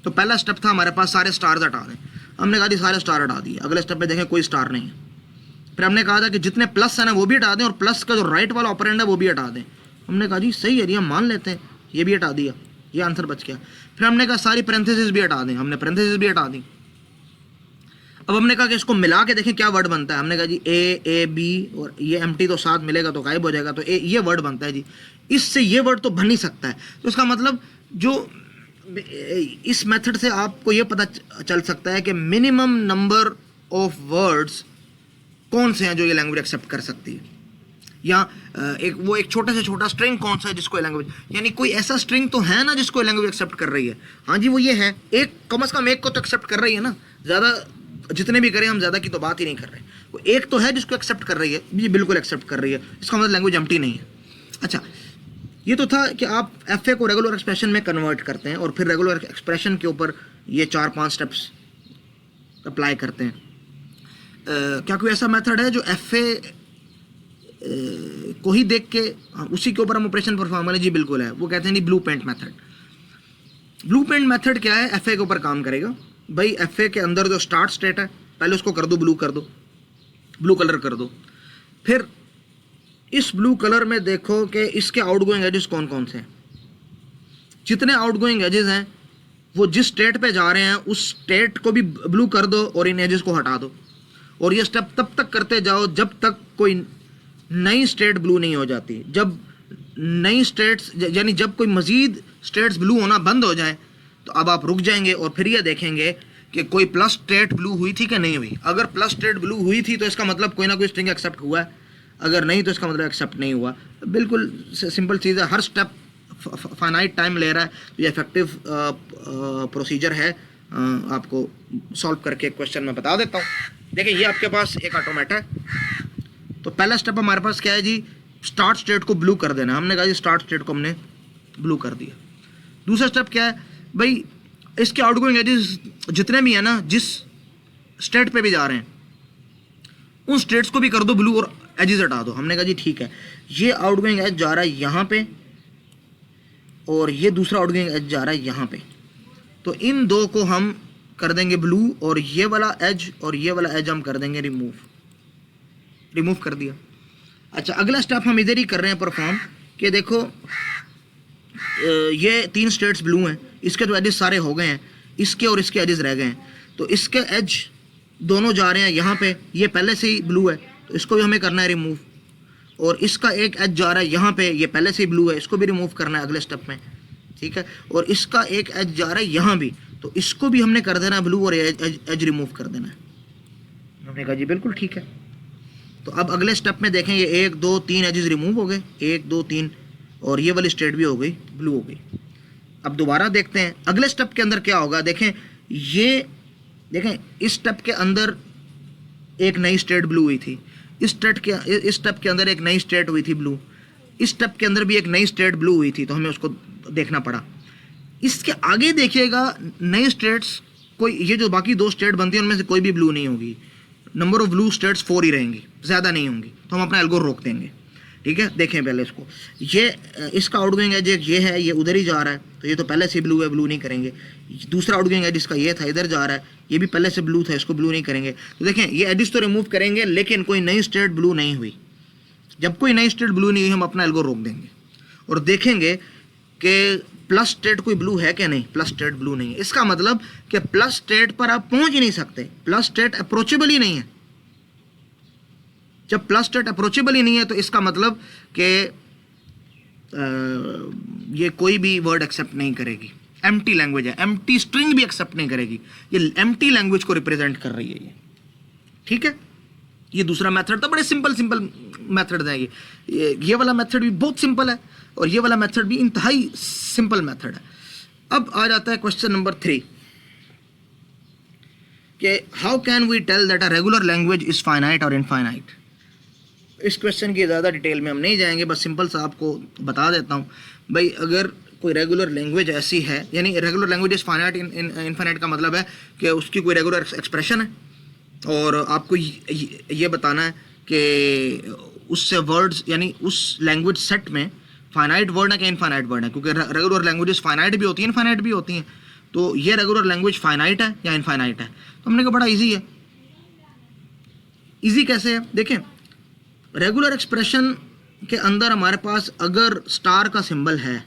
तो पहला स्टेप था हमारे पास सारे स्टार्स हटा दें। हमने कहा जी सारे स्टार हटा दिए। अगले स्टेप पे देखें कोई स्टार नहीं है। फिर हमने कहा था कि जितने प्लस है ना वो भी हटा दें, और प्लस का जो राइट वाला ऑपरेंड है वो भी हटा दें। हमने कहा जी सही है, हम मान लेते हैं, ये भी हटा दिया, ये आंसर बच गया। फिर हमने कहा सारी पैरेंथेसिस भी हटा दें, हमने पैरेंथेसिस भी हटा दी। अब हमने कहा कि इसको मिला के देखें क्या वर्ड बनता है। हमने कहा जी A B और ये एम्प्टी तो साथ मिलेगा तो गायब हो जाएगा, तो ये वर्ड बनता है जी। इससे ये वर्ड तो बन नहीं सकता है। तो इसका मतलब जो इस मेथड से आपको ये पता चल सकता है कि मिनिमम नंबर ऑफ वर्ड्स कौन से हैं जो ये लैंग्वेज एक्सेप्ट कर सकती है, या एक छोटा से छोटा स्ट्रिंग कौन सा है जिसको लैंग्वेज, यानी कोई ऐसा स्ट्रिंग तो है ना जिसको लैंग्वेज एक्सेप्ट कर रही है। हाँ जी वो ये है, एक कम से कम एक को तो एक्सेप्ट कर रही है ना। ज़्यादा जितने भी करें हम ज़्यादा की तो बात ही नहीं कर रहे, वो एक तो है जिसको एक्सेप्ट कर रही है, जी बिल्कुल एक्सेप्ट कर रही है, इसका मतलब लैंग्वेज एम्प्टी नहीं है। अच्छा ये तो था कि आप FA को रेगुलर एक्सप्रेशन में कन्वर्ट करते हैं और फिर रेगुलर एक्सप्रेशन के ऊपर ये 4-5 स्टेप्स अप्लाई करते हैं। क्या कोई ऐसा मेथड है जो FA को ही देख के उसी के ऊपर हम ऑपरेशन परफॉर्म करें? जी बिल्कुल है। वो कहते हैं जी blue paint method. Blue paint method क्या है? FA के ऊपर काम करेगा। भाई FA के अंदर जो स्टार्ट स्टेट है पहले उसको कर दो ब्लू, कर दो ब्लू कलर कर दो। फिर इस ब्लू कलर में देखो कि इसके आउटगोइंग एजेस कौन कौन से हैं। जितने आउटगोइंग एजेस हैं वो जिस स्टेट पे जा रहे हैं उस स्टेट को भी ब्लू कर दो और इन एजेस को हटा दो। और ये स्टेप तब तक करते जाओ जब तक कोई नई स्टेट ब्लू नहीं हो जाती। जब नई स्टेट्स यानी जब कोई मज़ीद स्टेट्स ब्लू होना बंद हो जाए तो अब आप रुक जाएंगे और फिर ये देखेंगे कि कोई प्लस स्टेट ब्लू हुई थी कि नहीं हुई। अगर प्लस स्टेट ब्लू हुई थी तो इसका मतलब कोई ना कोई स्ट्रिंग एक्सेप्ट हुआ है, अगर नहीं तो इसका मतलब एक्सेप्ट नहीं हुआ। बिल्कुल सिंपल चीज़ है, हर स्टेप फाइनाइट टाइम ले रहा है। ये इफेक्टिव प्रोसीजर है। आपको सॉल्व करके क्वेश्चन में बता देता हूँ। देखिए ये आपके पास एक ऑटोमेटा है, तो पहला स्टेप हमारे पास क्या है जी? स्टार्ट स्टेट को ब्लू कर देना। हमने कहा जी स्टार्ट स्टेट को हमने ब्लू कर दिया। दूसरा स्टेप क्या है भाई? इसके आउटगोइंग एजेस जितने भी हैं ना, जिस स्टेट पे भी जा रहे हैं उन स्टेट्स को भी कर दो ब्लू और एजेस हटा दो। हमने कहा जी ठीक है, ये आउटगोइंग एज जा रहा है यहाँ पे और ये दूसरा आउटगोइंग एज जा रहा है यहाँ पे, तो इन दो को हम कर देंगे ब्लू, और ये वाला एज और ये वाला एज हम कर देंगे रिमूव कर दिया। अच्छा, अगला स्टेप हम इधर ही कर रहे हैं परफॉर्म, कि देखो ये 3 स्टेट्स ब्लू हैं, इसके तो एजेस सारे हो गए हैं, इसके और इसके एजेस रह गए हैं, तो इसके एज दोनों जा रहे हैं यहाँ पे, ये पहले से ही ब्लू है तो इसको भी हमें करना है रिमूव, और इसका एक एज जा रहा है यहाँ पे, ये पहले से ही ब्लू है, इसको भी रिमूव करना है अगले स्टेप में, ठीक है। और इसका एक एज जा रहा है यहाँ भी, तो इसको भी हमने कर देना है ब्लू, और एज रिमूव कर देना है। हमने कहा जी बिल्कुल ठीक है। तो अब अगले स्टेप में देखें, ये 1 2 3 एजेस रिमूव हो गए, 1 2 3, और ये वाली स्टेट भी हो गई ब्लू हो गई। अब दोबारा देखते हैं अगले स्टेप के अंदर क्या होगा। देखें इस स्टेप के अंदर एक नई स्टेट ब्लू हुई थी, इस स्टेप के अंदर एक नई स्टेट हुई थी ब्लू, इस स्टेप के अंदर भी एक नई स्टेट ब्लू हुई थी, तो हमें उसको देखना पड़ा। इसके आगे देखिएगा नई स्टेट्स, कोई ये जो बाकी 2 स्टेट बनती हैं उनमें से कोई भी ब्लू नहीं होगी, नंबर ऑफ ब्लू स्टेट्स 4 ही रहेंगी, ज़्यादा नहीं होंगी, तो हम अपना एल्गो रोक देंगे, ठीक है। देखें पहले इसको, ये इसका आउटगोइंग एज ये है, ये उधर ही जा रहा है, तो ये तो पहले से ब्लू है, ब्लू नहीं करेंगे। दूसरा आउटगोइंग एज इसका ये था, इधर जा रहा है, ये भी पहले से ब्लू था, इसको ब्लू नहीं करेंगे। तो देखें ये एडिस तो रिमूव करेंगे, लेकिन कोई नई स्टेट ब्लू नहीं हुई। जब कोई नई स्टेट ब्लू नहीं हुई, हम अपना एल्गो रोक देंगे और देखेंगे कि प्लस स्टेट कोई ब्लू है क्या नहीं। प्लस स्टेट ब्लू नहीं है, इसका मतलब कि प्लस स्टेट पर आप पहुंच ही नहीं सकते, प्लस स्टेट अप्रोचेबल ही नहीं है। जब प्लस स्टेट अप्रोचेबल ही नहीं है, तो इसका मतलब कि ये कोई भी वर्ड एक्सेप्ट नहीं करेगी, एम्प्टी लैंग्वेज है, एम्प्टी स्ट्रिंग भी एक्सेप्ट नहीं करेगी, ये एम्प्टी लैंग्वेज को रिप्रेजेंट कर रही है ये, ठीक है। ये दूसरा मेथड था, बड़े सिंपल मेथड है ये वाला मेथड भी बहुत सिंपल है, और ये वाला मेथड भी इंतहाई सिंपल मेथड है। अब आ जाता है क्वेश्चन नंबर 3 कि how can we tell that a regular language is finite और इनफाइनाइट। इस क्वेश्चन की ज़्यादा डिटेल में हम नहीं जाएंगे, बस सिंपल सा आपको बता देता हूँ। भाई अगर कोई रेगुलर लैंग्वेज ऐसी है, यानी regular language is finite infinite का मतलब है कि उसकी कोई रेगुलर एक्सप्रेशन है, और आपको ये बताना है कि उससे वर्ड्स, यानी उस लैंग्वेज सेट में फाइनाइट वर्ड है कि इनफाइनाइट वर्ड है, क्योंकि रेगुलर लैंग्वेजेस फाइनाइट भी होती हैं, इनफाइनाइट भी होती हैं। तो ये रेगुलर लैंग्वेज फाइनाइट है या इनफाइनाइट है। तो हमने कहा बड़ा इजी है। इजी कैसे है, देखें रेगुलर एक्सप्रेशन के अंदर हमारे पास अगर स्टार का सिंबल है,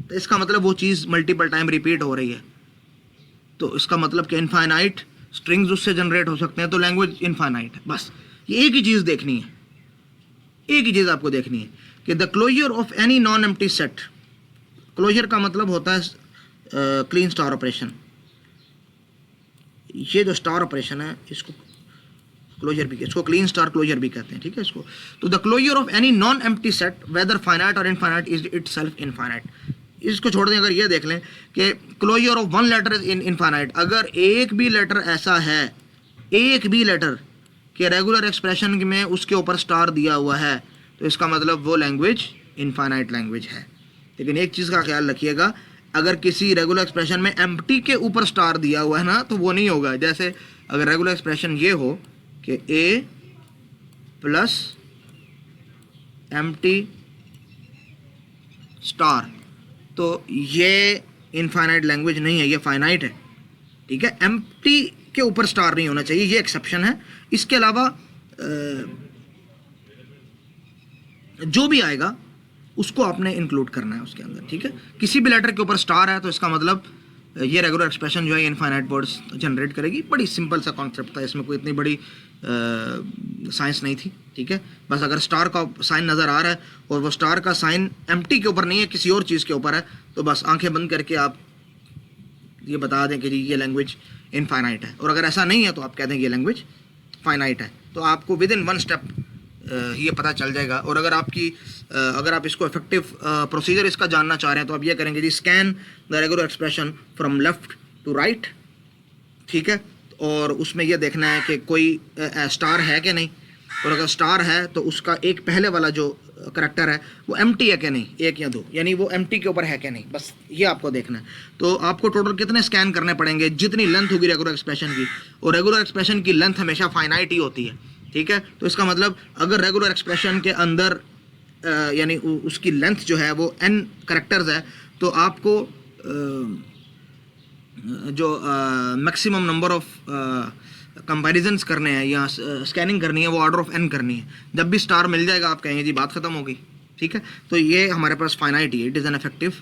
तो इसका मतलब वो चीज़ मल्टीपल टाइम रिपीट हो रही है, तो इसका मतलब कि इनफाइनाइट स्ट्रिंग्स उससे जनरेट हो सकते हैं, तो लैंग्वेज इनफाइनाइट है। बस ये एक ही चीज़ देखनी है, एक ही चीज़ आपको देखनी है कि the closure of any non empty set. Closure का मतलब होता है क्लीन स्टार ऑपरेशन। ये जो स्टार ऑपरेशन है इसको क्लोजर भी, इसको क्लीन स्टार क्लोजर भी कहते हैं, ठीक है इसको। तो the closure of any non empty set whether finite और इनफाइनाइट इज इटसेल्फ इनफाइनाइट। इसको छोड़ दें, अगर ये देख लें कि closure of one letter is infinite, अगर एक भी लेटर ऐसा है, एक भी लेटर कि रेगुलर एक्सप्रेशन में उसके ऊपर स्टार दिया हुआ है, तो इसका मतलब वो लैंग्वेज इनफाइनाइट लैंग्वेज है। लेकिन एक चीज़ का ख्याल रखिएगा, अगर किसी रेगुलर एक्सप्रेशन में एम्प्टी के ऊपर स्टार दिया हुआ है ना, तो वो नहीं होगा। जैसे अगर रेगुलर एक्सप्रेशन ये हो कि ए प्लस एम्प्टी स्टार, तो ये इनफाइनाइट लैंग्वेज नहीं है, ये फाइनाइट है, ठीक है। एम्प्टी के ऊपर स्टार नहीं होना चाहिए, ये एक्सेप्शन है। इसके अलावा जो भी आएगा उसको आपने इंक्लूड करना है उसके अंदर, ठीक है। किसी भी लेटर के ऊपर स्टार है तो इसका मतलब ये रेगुलर एक्सप्रेशन जो है इनफाइनाइट वर्ड्स जनरेट करेगी। बड़ी सिंपल सा कॉन्सेप्ट था, इसमें कोई इतनी बड़ी साइंस नहीं थी, ठीक है। बस अगर स्टार का साइन नज़र आ रहा है और वो स्टार का साइन एम्प्टी के ऊपर नहीं है, किसी और चीज़ के ऊपर है, तो बस आंखें बंद करके आप ये बता दें कि जी ये लैंग्वेज इनफाइनाइट है। और अगर ऐसा नहीं है तो आप कह दें ये लैंग्वेज फाइनाइट है, तो आपको विद इन वन स्टेप ये पता चल जाएगा। और अगर आप इसको इफेक्टिव प्रोसीजर इसका जानना चाह रहे हैं, तो आप ये करेंगे जी scan the regular expression from left to right, ठीक है। और उसमें यह देखना है कि कोई स्टार है कि नहीं, और अगर स्टार है तो उसका एक पहले वाला जो करैक्टर है वो एम्प्टी है कि नहीं, 1 या 2, यानी वो एम्प्टी के ऊपर है कि नहीं, बस ये आपको देखना है। तो आपको टोटल कितने स्कैन करने पड़ेंगे, जितनी लेंथ होगी रेगुलर एक्सप्रेशन की, और रेगुलर एक्सप्रेशन की लेंथ हमेशा फाइनाइट ही होती है, ठीक है। तो इसका मतलब अगर रेगुलर एक्सप्रेशन के अंदर यानी उसकी लेंथ जो है वो n करैक्टर्स है, तो आपको जो मैक्सिमम नंबर ऑफ कंपैरिजंस करने हैं या स्कैनिंग करनी है वो ऑर्डर ऑफ एन करनी है। जब भी स्टार मिल जाएगा आप कहेंगे जी बात ख़त्म हो गई। ठीक है, तो ये हमारे पास फाइनाइट है, it is an effective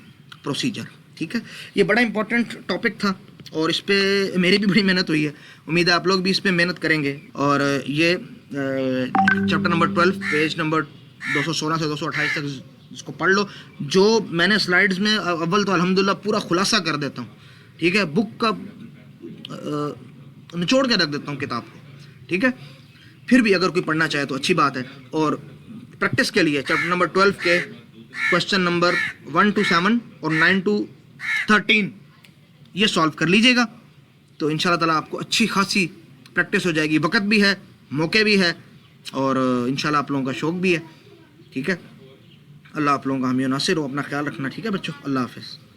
procedure. ठीक है, ये बड़ा इंपॉर्टेंट टॉपिक था और इस पर मेरी भी बड़ी मेहनत हुई है, उम्मीद है आप लोग भी इस पर मेहनत करेंगे। और ये चैप्टर नंबर 12 पेज नंबर 216 से 228 तक इसको पढ़ लो। जो मैंने स्लाइड्स में अव्वल तो अल्हम्दुलिल्लाह पूरा खुलासा कर देता हूँ, ठीक है, बुक का निचोड़ के रख देता हूँ किताब को। ठीक है, फिर भी अगर कोई पढ़ना चाहे तो अच्छी बात है। और प्रैक्टिस के लिए चैप्टर नंबर 12 के क्वेश्चन नंबर 1 to 7 और 9 to 13 ये सॉल्व कर लीजिएगा, तो इंशाल्लाह ताला आपको अच्छी खासी प्रैक्टिस हो जाएगी। वक़्त भी है, मौके भी है और इंशाल्लाह आप लोगों का शौक़ भी है। ठीक है, अल्लाह आप लोगों का हामी नासिर हो। अपना ख्याल रखना। ठीक है बच्चों, अल्लाह हाफ़िज़।